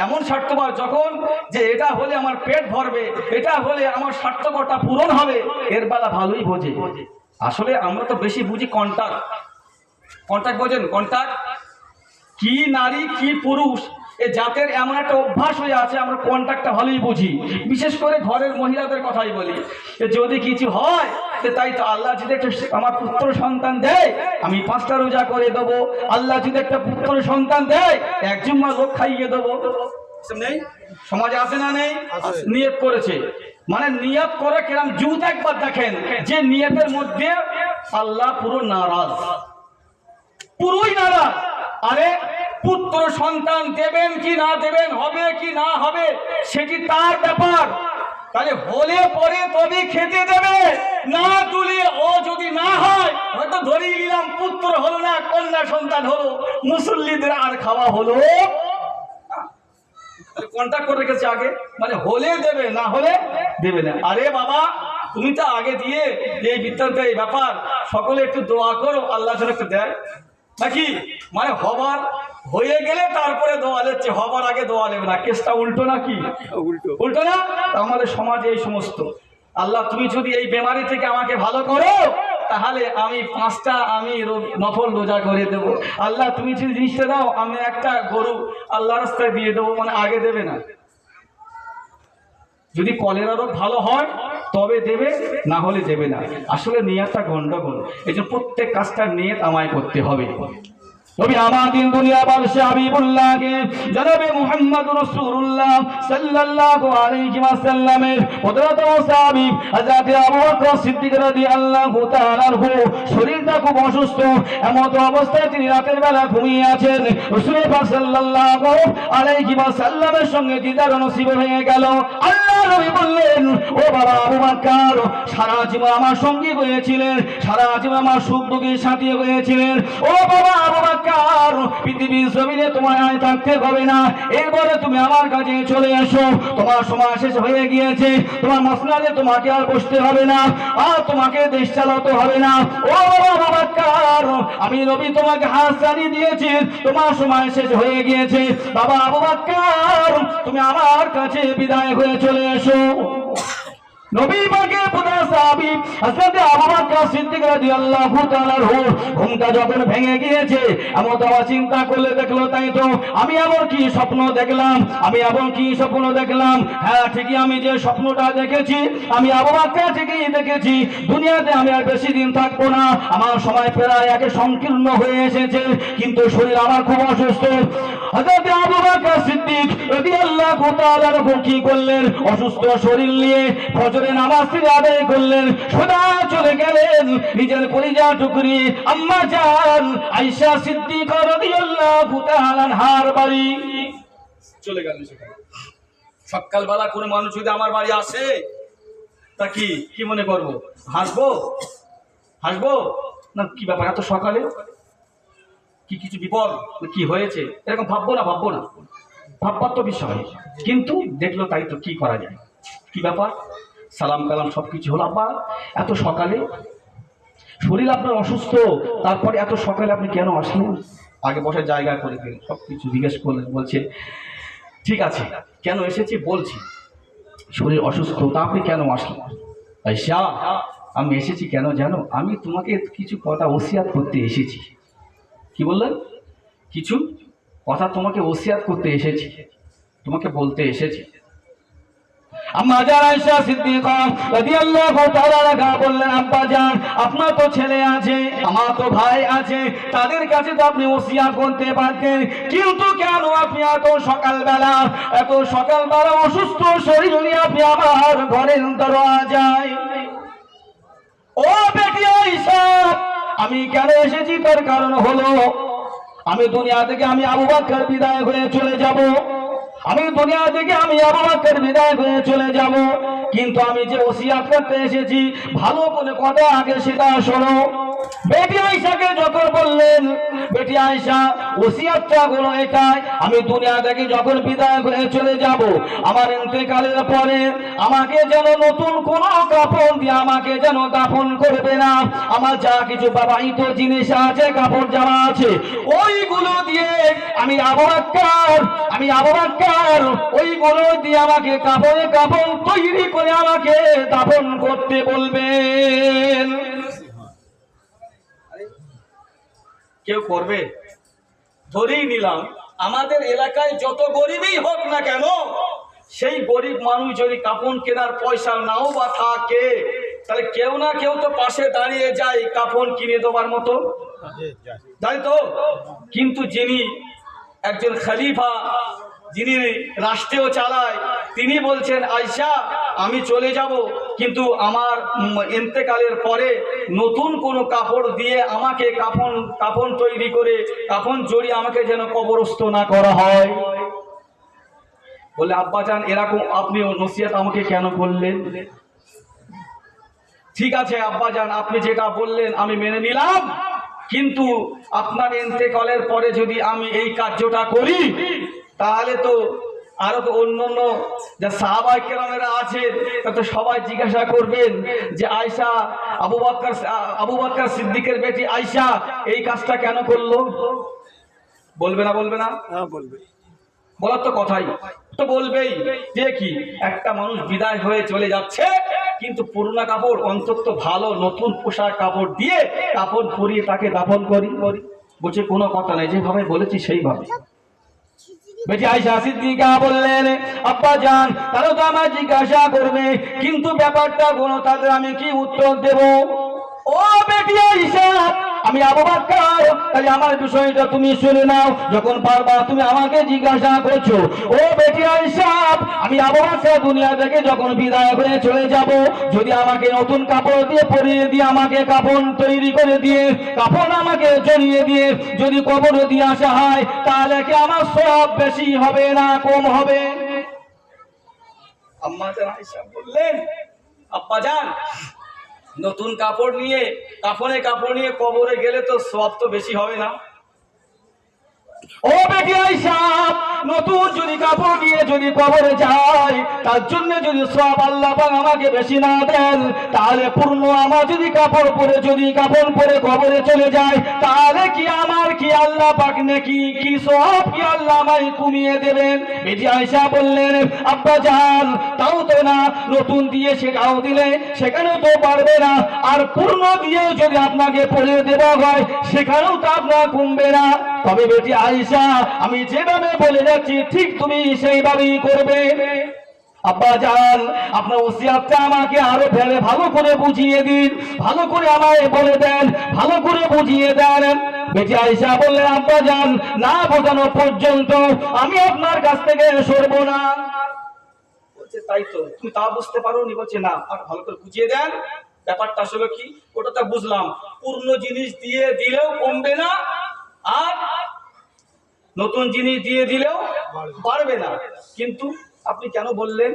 এমন স্বার্থপর যখন যে এটা হলে আমার পেট ভরবে, এটা হলে আমার স্বার্থপরটা পূরণ হবে, এর বেলা ভালোই বোঝে। আসলে আমরা তো বেশি বুঝি কন্টাক্ট। কন্টাক্ট বোঝেন? কন্টাক্ট কি নারী কি পুরুষ, এ জাতের এমন একটা অভ্যাস হয়ে আছে, আমরা কন্টাক্টটা ভালোই বুঝি। বিশেষ করে ঘরের মহিলাদের কথাই বলি, যদি কিছু হয় তাই তো আল্লাহ যদি একটা আমার পুত্র সন্তান দেয় আমি 5টা রোজা করে দেবো, আল্লাহ যদি একটা পুত্র সন্তান দেয় 1 জুম্মা লোক খাইয়ে দেবো। নেই সমাজে আছে না নেই? নিয়ত করেছে, মানে নিয়ত করে কিরম জুত একবার দেখেন যে নিয়তের মধ্যে আল্লাহ পুরো নারাজ, পুরোই নারাজ। আরে পুত্র সন্তান দেবেন কি না দেবেন, হবে কি না হবে সেটি তার ব্যাপার, তাহলে হলে পরে তবে খেতে দেবে, না তুলে ও যদি না হয় হয়তো ধরিয়ে নিলাম পুত্র হলো না কন্যা সন্তান হলো, মুসল্লিদের আর খাওয়া হলো কন্ট্যাক্ট করে রেখেছে আগে, মানে হলে দেবে না হলে দেবে না। আরে বাবা তুমি তো আগে দিয়ে এই বৃত্তান্ত এই ব্যাপার, সকলে একটু দোয়া করো আল্লাহ যেন একটু দেয় নাকি, মানে হবার হয়ে গেলে তারপরে দোয়া লেচ্ছে, হবার আগে দোয়া নেবে না। কেসটা উল্টো নাকি?
উল্টো
উল্টো না? আমাদের সমাজে এই সমস্ত, আল্লাহ তুমি যদি এই বেমারি থেকে আমাকে ভালো করো তাহলে আমি 5টা আমি নফল রোজা করে দেবো, আল্লাহ তুমি যদি জিনিসটা দাও আমি একটা গরু আল্লাহ রাস্তায় দিয়ে দেবো, মানে আগে দেবে না। যদি কলেরা রোগ ভালো হয় তবে দেবে, না হলে দেবে না। আসলে নিয়তটা গন্ডগোল, এই জন্য প্রত্যেক কাজটার নিয়ত আমায় করতে হবে। নবী আমাদের দুনিয়া বাদশা হাবিবুল্লাহকে জনাবে মুহাম্মদ রাসূলুল্লাহ সাল্লাল্লাহু আলাইহি ওয়াসাল্লামের প্রথম সাহাবী হযরত আবু বকর সিদ্দিক রাদিয়াল্লাহু তাআলা আনহু শরীরটা খুব অসুস্থ, এমত অবস্থায় তিনি রাতের বেলা ঘুমিয়ে আছেন। রাসূল পাক সাল্লাল্লাহু আলাইহি ওয়াসাল্লামের সঙ্গে দিদার নসিব হয়ে গেল। আল্লাহ নবী বললেন, ও বাবা আবু বকর, সারা জীবন আমার সঙ্গী হয়েছিলেন, সারা জীবন আমার সুখ দুঃখের সাথী হয়েছিলেন। ও বাবা আবু বকর, পৃথিবীর জমিনে তোমায় আর থাকতে হবে না, এরপরে তুমি আমার কাছে চলে এসো, তোমার সময় শেষ হয়ে গিয়েছে, তোমার মসনাদে তোমাকে আর বসতে হবে না, আর তোমাকে দেশ চালাতে হবে না। ও বাবা আবু বকর, আমি নবী তোমাকে হাত ছাড়িয়ে দিয়েছি, তোমার সময় শেষ হয়ে গিয়েছে। বাবা আবু বকর তুমি আমার কাছে বিদায় হয়ে চলে এসো। নবী পাকের প্রধান সাহাবী হযরত আবু বকর সিদ্দিক রাদিয়াল্লাহু তাআলা ঘুমটা যখন ভেঙে গিয়েছে, এমন তো চিন্তা করলে দেখলো তাই তো আমি আবার কি স্বপ্ন দেখলাম, আমি আবার কি স্বপ্ন দেখলাম। হ্যাঁ ঠিকই, আমি যে স্বপ্নটা দেখেছি আমি আবু বকর ঠিকই দেখেছি, দুনিয়াতে আমি আর বেশি দিন থাকবো না, আমার সময় প্রায় একে সংকীর্ণ হয়ে এসেছে, কিন্তু শরীর আমার খুব অসুস্থ। হযরত আবু বকর সিদ্দিক রাদিয়াল্লাহু তাআলা কি করলেন, অসুস্থ শরীর নিয়ে ফজরের নামাজ আদায় করলেন, সোজা চলে গেলেন নিজের কলিজা টুকরি আম্মা জান আয়েশা সিদ্দিকা রাদিয়াল্লাহু তাআলা আনহার বাড়ি চলে গেলেন। সেখানে সকালবেলা কোনো মানুষ যদি আমার বাড়ি আসে তা কি মনে করবো, হাসবো না কি ব্যাপার এত সকালে, কি কিছু বিপদ কি হয়েছে এরকম ভাববো না, ভাববার তো বিষয়, কিন্তু দেখলো তাই তো কি করা যায়, কি ব্যাপার সালাম কালাম সবকিছু হলো। আব্বা এত সকালে, শরীর আপনার অসুস্থ, তারপরে এত সকালে আপনি কেন আসলেন? আগে বসার জায়গা করে দিলেন, সবকিছু জিজ্ঞেস করলেন। বলছে ঠিক আছে কেন এসেছি বলছি, শরীর অসুস্থ, তা আপনি কেন আসলেন? আয়েশা আমি এসেছি কেন জানো, আমি তোমাকে কিছু কথা ওসিয়াত করতে এসেছি। কি বললেন? কিছু কথা তোমাকে ওসিয়াত করতে এসেছি, তোমাকে বলতে এসেছি। আম্মা জান আয়েশা সিদ্দিকা রাদিয়াল্লাহু তাআলা আনহা বললেন, আব্বা জান আপনার তো ছেলে আছে, আমার তো ভাই আছে, তাদের কাছে তো আপনি ওসিয়াত করতে পারতেন, কিন্তু কেন আপনি এত সকালবেলা অসুস্থ শরীর নিয়ে আপনি আমার ঘরের দরজায়? ও বেটি আয়েশা, আমি কেন এসেছি তার কারণ হলো আমি দুনিয়া থেকে আমি আবু বকর বিদায় হয়ে চলে যাব, আমি দুনিয়া থেকে আমি আবু বকর বিদায় হয়ে চলে যাব, কিন্তু আমি যে ওসিয়াত করতে এসেছি ভালো করে কথা আগে সেটা শোনো। বেটি আয়েশাকে যখন বললেন, বেটি আয়েশা ওসিয়াতটা হলো এটাই, আমি দুনিয়া থেকে যখন বিদায় হয়ে চলে যাব, আমার ইন্তেকালের পরে আমাকে যেন নতুন কোনো কাপড় দিয়ে আমাকে যেন দাফন করবে না, আমার যা কিছু বাবাইত জিনিস আছে, কাপড় জামা আছে, ওইগুলো দিয়ে আমি আবু বকর ওইগুলো দিয়ে আমাকে কাপড় তৈরি করে আমাকে দাফন করতে বলবেন। কেউ করবে? ধরেই নিলাম আমাদের এলাকায় যত গরিবই হোক না কেন, সেই গরিব মানুষ যদি কাপড় কেনার পয়সা নাও বা থাকে, তাহলে কেউ না কেউ তো পাশে দাঁড়িয়ে যায় কাফন কিনে দেওয়ার মতো, তাই তো? কিন্তু যিনি একজন খলিফা, যিনি রাষ্ট্রেও চালায়, তিনি বলছেন আয়শা আমি চলে যাব, কিন্তু আমার ইন্তেকালের পরে নতুন কোনো কাপড় দিয়ে আমাকে কাফন তৈরি করে কাফন জড়িয়ে আমাকে যেন কবরস্থ না করা হয়। বলে আব্বাজান এরকম আপনি নসিহত আমাকে কেন বললেন? ঠিক আছে আব্বাজান, আপনি যেটা বললেন আমি মেনে নিলাম, কিন্তু আপনার ইন্তেকালের পরে যদি আমি এই কার্যটা করি তাহলে তো আরো তো অন্যান্য যে সাহাবায়ে কেরামেরা আছেন তো সবাই জিজ্ঞাসা করবেন যে আয়েশা আবু বকর সিদ্দিকের বেটি আয়েশা এই কাজটা কেন করলো? বলবে না? বলবে না?
হ্যাঁ বলবে।
বলার তো কথাই তো বলবেই যে কি একটা মানুষ বিদায় হয়ে চলে যাচ্ছে, কিন্তু পুরোনো কাপড় অন্তত ভালো নতুন পোশাক কাপড় দিয়ে কাপড় পরিয়ে তাকে দাফন করি। বলছে কোনো কথা নেই, যেভাবে বলেছি সেইভাবে। বেটি আয়েশা সিদ্দিকা বললেন আব্বা জান তারা তো আমার জিজ্ঞাসা করবে, কিন্তু ব্যাপারটা কোনো তাদের আমি কি উত্তর দেব? ও বেটি আয়েশা আমি আবু বকর, তাহলে আমার বিষয়টা তুমি শুনে নাও, যখন পারবা তুমি আমাকে জিজ্ঞাসা করছো। ও বেটি আয়েশা আমি আবু বকর দুনিয়া থেকে যখন বিদায় হয়ে চলে যাব, যদি আমাকে নতুন কাপড় দিয়ে পরিয়ে দিয়ে আমাকে কাফন তৈরি করে দিয়ে কাফন আমাকে জড়িয়ে দিয়ে যদি কবরে দিয়ে আসা হয়, তাহলে কি আমার সওয়াব বেশি হবে না কম হবে? আম্মা জান আয়েশা বললেন আব্বা জান নতুন কাপড় নিয়ে কাপড় নিয়ে কবরে গেলে তো সওয়াব তো বেশি হবে না। ও বেটি আয়েশা নতুন যদি কাপড় নিয়ে যদি কবরে যায়, তার জন্য যদি সওয়াব আল্লাহ পাক আমাকে বেশি না দেন, তাহলে পূর্ণ আমার যদি কাপড় পরে যদি কাফন পরে কবরে চলে যায়, তাহলে কি আমার কি আল্লাহ পাক নাকি কি সওয়াব কি আল্লাহ আমায় কমিয়ে দেবেন? বেটি আয়েশা বললেন আব্বা জান তাও তো না, নতুন দিয়ে সেটাও দিলে সেখানেও তো পারবে না, আর পূর্ণ দিয়েও যদি আপনাকে পরে দেওয়া হয় সেখানেও তো আপনার কমবে না। তবে বেটি আয়েশা আমি যেভাবে বলে যাচ্ছি ঠিক তুমি সেইভাবেই করবে। আব্বা জান আপনার ওসিয়াতটা আমাকে আরো ভালো করে বুঝিয়ে দিন, ভালো করে আমায় বলে দেন, ভালো করে বুঝিয়ে দেন। বেটি আয়েশা বললেন আব্বা জান না বোঝানো পর্যন্ত আমি আপনার কাছ থেকে সরবো না। বলছে তাই তো, তুমি তা বুঝতে পারোনি? বলছে না, আর ভালো করে বুঝিয়ে দেন ব্যাপারটা আসলে কি। ওটা তো বুঝলাম, পূর্ণ জিনিস দিয়ে দিলেও কমবে না, আর নতুন জিনিস দিয়ে দিলেও পারবে না, কিন্তু আপনি কেন বললেন?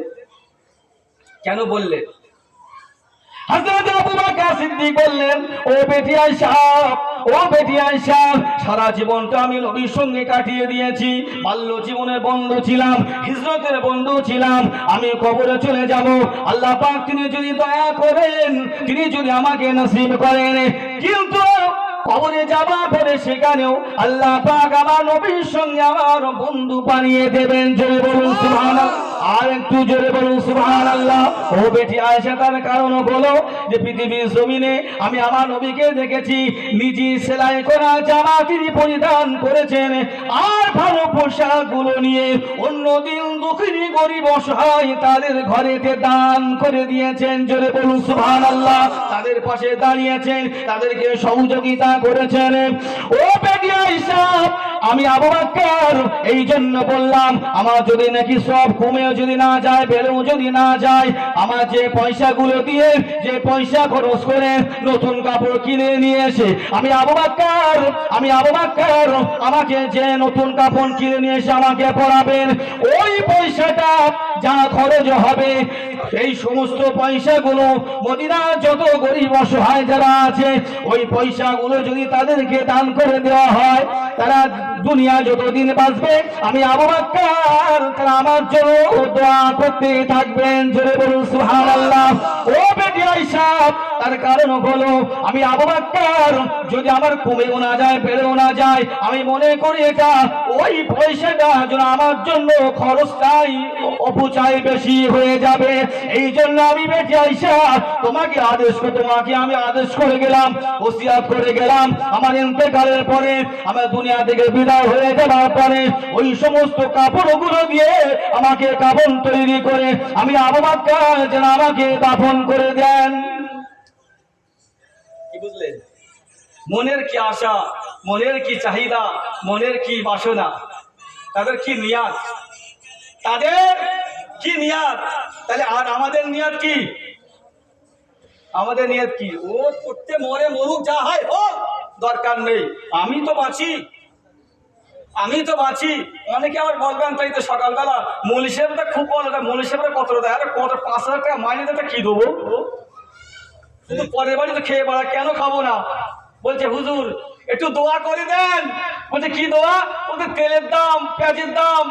হযরত আবু বকর সিদ্দিক বললেন ও বেটি আয়েশা সারা জীবনটা আমি নবীর সঙ্গে কাটিয়ে দিয়েছি, বাল্য জীবনের বন্ধু ছিলাম, হিজরতের বন্ধু ছিলাম, আমি কবরে চলে যাব, আল্লাহ পাক তিনি যদি দয়া করেন, তিনি যদি আমাকে নসিব করেন, কিন্তু কবরে যাবার পরে সেখানেও আল্লাহ পাক আমার নবীর সঙ্গে আমার বন্ধু বানিয়ে দেবেন। জোরে বলুন সুবহানাল্লাহ, আর একটু জোরে বলুন সুবহানাল্লাহ। ও বেটি আয়েশা তার কারণ হলো যে পৃথিবীর জমিনে আমি আমার নবীকে দেখেছি নিজে সেলাই করা জামা তিনি পরিধান করেছেন, আর ভালো পোশাকগুলো নিয়ে অন্যদিন দুঃখী গরিব অসহায় তাদের ঘরেতে দান করে দিয়েছেন। জোরে বলুন সুবহানাল্লাহ। তাদের পাশে দাঁড়িয়েছেন, তাদেরকে সহযোগিতা করেছেন। ও বেটি আয়েশা আমি আবু বকর এই জন্য বললাম আমার যদি নাকি সব কমে যদি না যায়, বেড়েও যদি না যায়, আমার যে পয়সাগুলো দিয়ে যে পয়সা খরচ করে নতুন কাপড় কিনে নিয়ে এসে আমি আবু বকর আমাকে যে নতুন কাপড় কিনে নিয়ে এসে আমাকে পরাবেন, ওই পয়সাটা যা খরচ হবে এই সমস্ত পয়সাগুলো মদিনার যত গরিব অসহায় যারা আছে ওই পয়সাগুলো যদি তাদেরকে দান করে দেওয়া হয়, তারা দুনিয়া যতদিন বাঁচবে আমি আবু বকর তারা আমার জন্য দোয়া করতে থাকবেন। জোরে বলুন সুবহানাল্লাহ। ও বেটি আয়েশা তার কারণ হলো আমি আবু বকর যদি আমার কমেও না যায় বেড়েও না যায়, আমি মনে করি এটা ওই পয়সাটা যেন আমার জন্য খরচটাই অপচয় বেশি হয়ে যাবে। এই জন্য আমি বেটি আয়েশা তোমাকে আমি আদেশ করে গেলাম, ওসিয়াত করে গেলাম, আমার ইন্তেকালের পরে আমার দুনিয়া থেকে বিদায় হয়ে যাওয়ার পরে ওই সমস্ত কাপড়গুলো দিয়ে আমাকে কাফন তৈরি করে আমি আবু বকর যেন আমাকে দাফন করে দেন। বুঝলেন? মনের কি আশা, মনের কি চাহিদা, মনের কি বাসনা, তাদের কি নিয়াত, তাদের কি নিয়াত। তাহলে আর আমাদের নিয়াত কি? আমাদের নিয়াত কি? ও করতে মরে মরুক, যা হয় হোক, দরকার নেই, আমি তো বাঁচি, আমি তো বাঁচি। অনেকে আবার বলবেন তাই তো সকালবেলা মৌলী সাহেবটা খুব বলে, মৌলী সাহেবরা কত দেয়? আরে কত, 5,000 টাকা মাইনে দেয়, কি দেবো? শুধু পরের বাড়ি তো খেয়ে বেড়া, কেন খাবো না? বলছে হুজুর একটু দোয়া করে দেন। বলছে কি দোয়া? বলছে তেলের দাম, পেঁয়াজের দাম,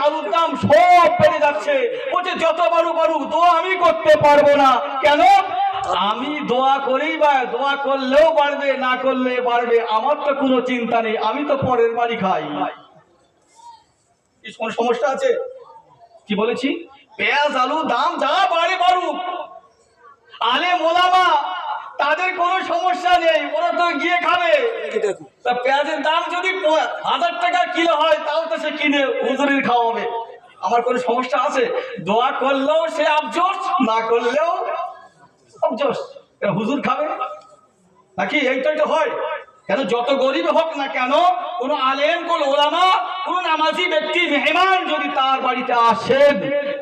আলুর দাম সব বেড়ে যাচ্ছে। বলছে যত বাড়ুক দোয়া আমি করতে পারবো না। কেন? আমি দোয়া করেই বা, দোয়া করলেও বাড়বে, না করলে বাড়বে, আমার তো কোনো চিন্তা নেই, আমি তো পরের বাড়ি খাই। কোন সমস্যা আছে? কি বলেছি? পেঁয়াজ আলু দাম যা বাড়ে বাড়ুক, আলেম ওলামা তাদের কোনো সমস্যা নেই, ওরা তো গিয়ে খাবে। তা পেঁয়াজের দাম যদি 1,000 টাকা কিলো হয়, তাও তো সে কিনে হুজুরের খাওয়াবে, আমার কোনো সমস্যা আছে? দোয়া করলেও সে আফসোস, না করলেও আফসোস, হুজুর খাবে নাকি? এইটাই তো হয়। কেন? যত গরিব হোক না কেন, কোন আলেম, কোন ওলামা, কোন নামাজি ব্যক্তি মেহমান যদি তার বাড়িতে আসেন,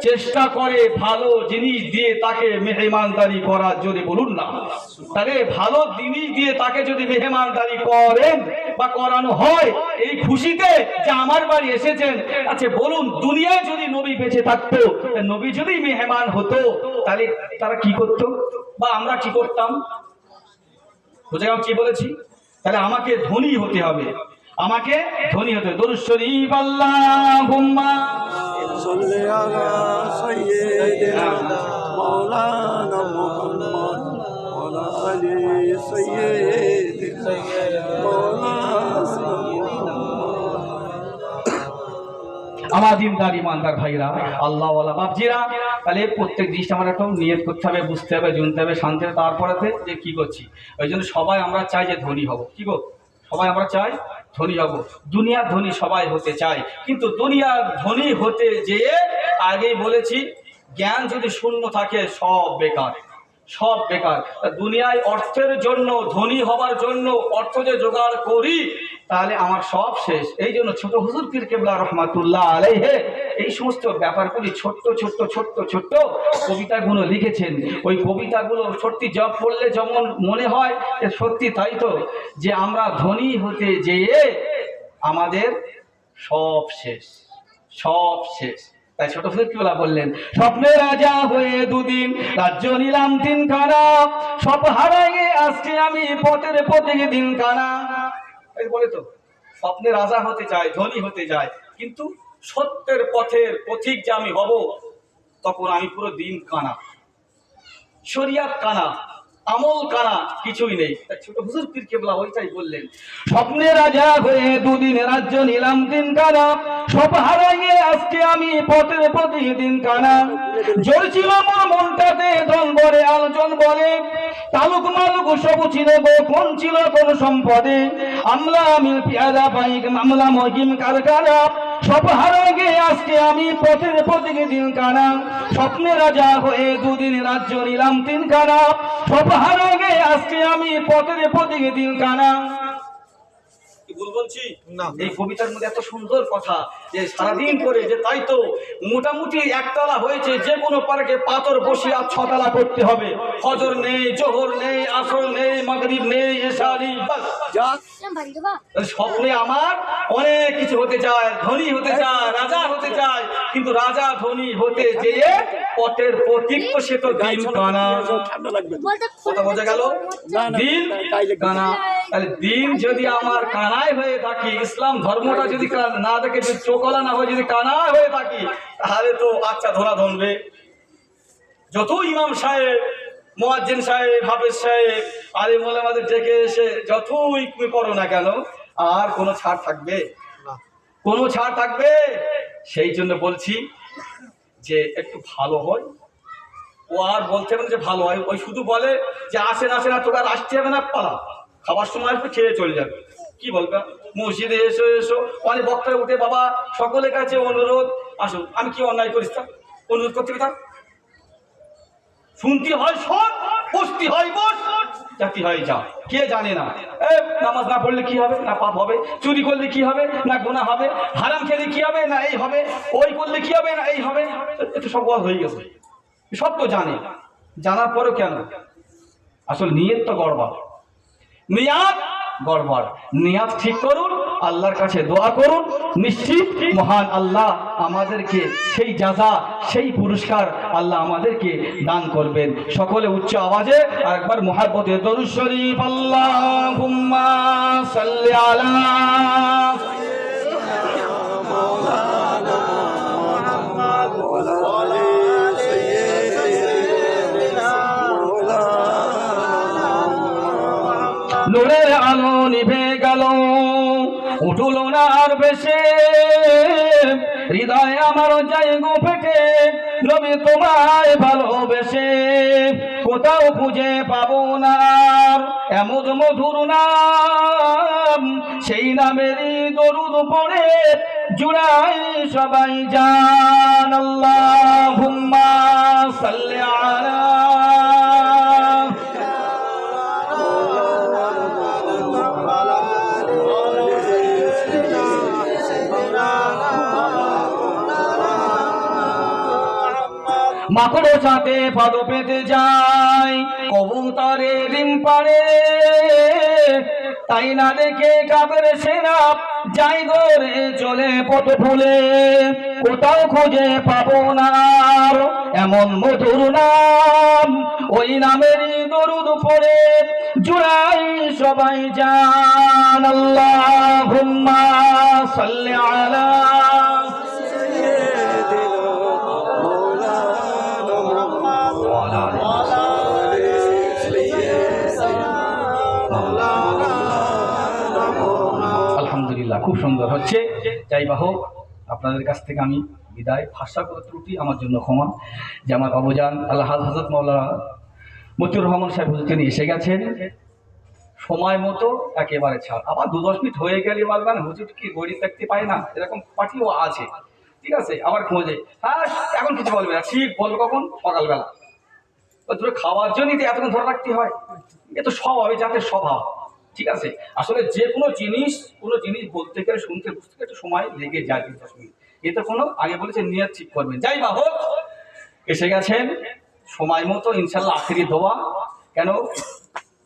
চেষ্টা করে ভালো জিনিস দিয়ে তাকে মেহমানদারি করার, যদি বলুন না, তাহলে ভালো জিনিস দিয়ে তাকে যদি মেহমানদারি করেন বা করানো হয় এই খুশিতে যে আমার বাড়ি এসেছেন। আচ্ছা বলুন, দুনিয়ায় যদি নবী বেঁচে থাকতো, নবী যদি মেহমান হতো, তাহলে তারা কি করতো বা আমরা কি করতাম? বুঝে গেল কি বলেছি? তাহলে আমাকে ধনী হতে হবে, আমাকে ধনী হতে হবে। দরুদ শরীফ আল্লাহুম্মা
সাল্লি আলা সাইয়্যিদিনা মাওলানা মুহাম্মদ ওয়া আলা আলি সাইয়্যিদিনা মাওলানা।
আমার দিনদার ইমানদার ভাইরা, আল্লাহওয়ালা বাপজিরা, তাহলে প্রত্যেক জিনিসটা আমার একটু নিয়ত করতে হবে, বুঝতে হবে, জানতে হবে, শান্তি হবে, তারপরেতে যে কি করছি। ওই জন্য সবাই আমরা চাই যে ধনী হব। কি গো? সবাই আমরা চাই ধনী হব, দুনিয়ার ধনী সবাই হতে চায়, কিন্তু দুনিয়ার ধনী হতে যেয়ে আগেই বলেছি, জ্ঞান যদি শূন্য থাকে সব বেকার, সব বেকার। দুনিয়ায় অর্থের জন্য, ধনী হবার জন্য অর্থ যে জোগাড় করি, তাহলে আমার সব শেষ। এই জন্য ছোট হুজুর পীর কেবলা রহমাতুল্লাহ আলাইহি এই সমস্ত ব্যাপারগুলি ছোট্ট ছোট্ট ছোট্ট ছোট্ট কবিতাগুলো লিখেছেন। ওই কবিতাগুলো সত্যি জব পড়লে যেমন মনে হয় সত্যি তাই তো, যে আমরা ধনী হতে যেয়ে আমাদের সব শেষ, সব শেষ। তাই ছোট ফকিরওয়ালা বললেন, স্বপ্নে রাজা হয়ে দুদিন, রাজ্য নিলাম 3 খানা, সব হারাইয়ে আজকে আমি পথের পথে দিন কানা। এই বলে তো, স্বপ্নে রাজা হতে চায়, ধনী হতে যায়, কিন্তু সত্যের পথের পথিক যে আমি হব, তখন আমি পুরো দিন কানা, শরিয়াত কানা, আমল কানা, কিছুই নেই। ছোট হুজুর পীর কেবলা ওইটাই বললেন, স্বপ্নে রাজা হয়ে দুদিন, রাজ্য নিলাম 3 কানা, সব হারাইয়ে আজকে আমি পথের পথে দিন কানা। জ্বলছিল আমার মনটাতে ধন বলে আলোচন বলে, তালুক মালুক সব ছিল গো, কোন ছিল কোন সম্পদে, আমলা আমি পেয়াদা বাইক মামলা মহিম কারখানা, সব হারাইয়ে আজকে আমি পথের পথে দিন কানা। স্বপ্নে রাজা হয়ে দুদিন, রাজ্য নিলাম 3 কানা, সব হারাইয়ে আজকে আমি পথের পথে দিন কানা। ভুল বলছি না? এই কবিতার মধ্যে এত সুন্দর কথা, যে সারাদিন করে যে তাই তো মোটামুটি একতলা হয়েছে, যে কোনো পার্কে পাথর বসিয়ে 6 তলা করতে হবে, ফজর নেই, জোহর নেই, আসর নেই, মাগরিব নেই, এশা নেই, বাস যা। স্বপ্নে আমার অনেক কিছু হতে চায়, ধনী হতে চায়, রাজা হতে চায়, কিন্তু রাজা ধনী হতে যেয়ে পথের পথিক তো সে তো দিন কানা। কথা বোঝা গেল? দিন কানা। তাহলে দিন যদি আমার কানায় হয়ে থাকি, ইসলাম ধর্মটা যদি না দেখে, যদি চোখলা না হয়ে যদি কানায় হয়ে থাকি, তাহলে তো আচ্ছা ধরা ধরবে। যত ইমাম সাহেব, মুয়াজ্জিন সাহেব, হাফেজ সাহেব, আলিম ওলামাদের ডেকে এসে যতই তুমি করো না কেন, আর কোনো ছাড় থাকবে না, কোনো ছাড় থাকবে? সেই জন্য বলছি যে একটু ভালো হয়। ও আর বলতে হবে না যে ভালো হয়, ওই শুধু বলে যে আসেন আসেন, আর তোকে আর আসতে হবে না, পালা, খাবার সময় আসবে, খেয়ে চলে যাবে। কি বলবে? মসজিদে এসো এসো, অনেক বক্তায় উঠে, বাবা সকলের কাছে অনুরোধ, আসুন। আমি কি অন্যায় করিস? তা অনুরোধ করতে হবে, তা শুনতে হয় শোন, বসতে হয় বস, জাতি হয়ে যাও। কে জানে না নামাজ না পড়লে কি হবে, না পাপ হবে, চুরি করলে কি হবে, না গুনাহ হবে, হারাম খেলে কি হবে, না এই হবে, ওই করলে কি হবে, না এই হবে। এটা সব হয়ে গেছে, সব তো জানে, জানার পরেও কেন? আসলে নিয়ত তো গড়বড়, নিয়াত গড়বড়। নিয়াত ঠিক করুন, আল্লাহর কাছে দোয়া করুন, নিশ্চিত মহান আল্লাহ আমাদেরকে সেই জাযা, সেই পুরস্কার আল্লাহ আমাদেরকে দান করবেন। সকলে উচ্চ আওয়াজে আর একবার মুহাব্বতে দরুদ শরীফ আল্লাহুম্মা সাল্লি আলা নূরের আলো নিভে গেল, উঠল না আর বেশে, হৃদয় আমার জায়গা পেটে নবী তোমায় ভালোবেসে। কোথাও খুঁজে পাবো না এমন মধুর নাম, সেই নামেরই দরুদ পড়ে জুড়াই সবাই জান। আল্লাহুম্মা সাল্লি আলা মাকড় সাথে পাদ পেতে যায়, কবুতরে ডিম পাড়ে, তাই না দেখে কাবের সেনা যাই গড়ে চলে পথ ভুলে। কোথাও খুঁজে পাবো না এমন মধুর নাম, ওই নামেরই দরুদ পড়ে জুড়াই সবাই জান। আল্লাহুম্মা সাল্লি আলা আলহামদুলিল্লাহ, খুব সুন্দর হচ্ছে। যাই বা হোক, আপনাদের কাছ থেকে আমি বিদায়। ভাষা করে ত্রুটি আমার জন্য ক্ষমা। যে আমার বাবুজান আল্লাহ হযরত মাওলানা মতিউর রহমান সাহেব হুজুর তিনি এসে গেছেন সময় মতো, একেবারে ছাড়। আবার 2-10 মিনিট হয়ে গেলে বলবেন হুজুর কি গড়ি থাকতে পায় না, এরকম পার্টিও আছে, ঠিক আছে। আবার খোঁজে, হ্যাঁ এখন কিছু বলবে না, ঠিক বলবো কখন? সকালবেলা। ধরে খাওয়ার জন্যই তো এতক্ষণ ধরে রাখতে হয়, এ তো স্বভাব, জাতের স্বভাব, ঠিক আছে। আসলে যে কোনো জিনিস বলতে গেলে, শুনতে বুঝতে গেলে একটু সময় লেগে যায় 10 মিনিট। এতে কোনো, আগে বলেছে নিয়ত ঠিক করবেন। যাই বা হোক, এসে গেছেন সময় মতো ইনশাল্লাহ। আখেরি দোয়া, কেন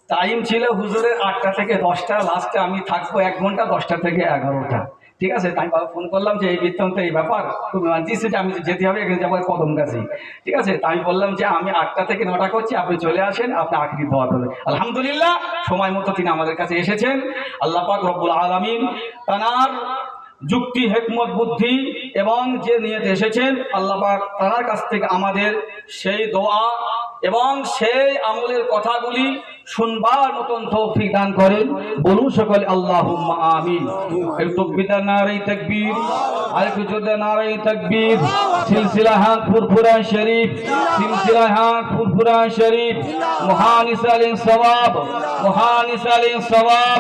টাইম ছিল হুজুরের 8টা থেকে 10টা, লাস্টে আমি থাকবো 1 ঘন্টা, 10টা থেকে 11টা, ঠিক আছে। তাই বাবা ফোন করলাম যে এই বৃত্তান্ত, এই ব্যাপার খুব ইমার্জেন্সিটা, আমি যেতে হবে, এখানে যাবো কদম গাছি, ঠিক আছে। তাই আমি বললাম যে আমি 8টা থেকে 9টা করছি, আপনি চলে আসেন, আপনি আখেরি দোয়া করবেন। আলহামদুলিল্লাহ, সময় মতো তিনি আমাদের কাছে এসেছেন। আল্লাহ পাক রব্বুল আলামিন তানার যুক্তি, হিকমত, বুদ্ধি এবং যে নিয়ে এসেছেন, আল্লাহ পাক তার কাছ থেকে আমাদের সেই দোয়া এবং সেই আমলের কথাগুলি শুনবার মতন তৌফিক দান করেন। বলুন সকলে আল্লাহুম্মা আমিন। একটু বিদা নারে তাকবীর, আরেকটু জোরে নারে তাকবীর। সিলসিলা হাত ফুরফুরা শরীফ, সিলসিলা হাত ফুরফুরা শরীফ, মহান ইসালিন সওয়াব, মহান ইসালিন সওয়াব।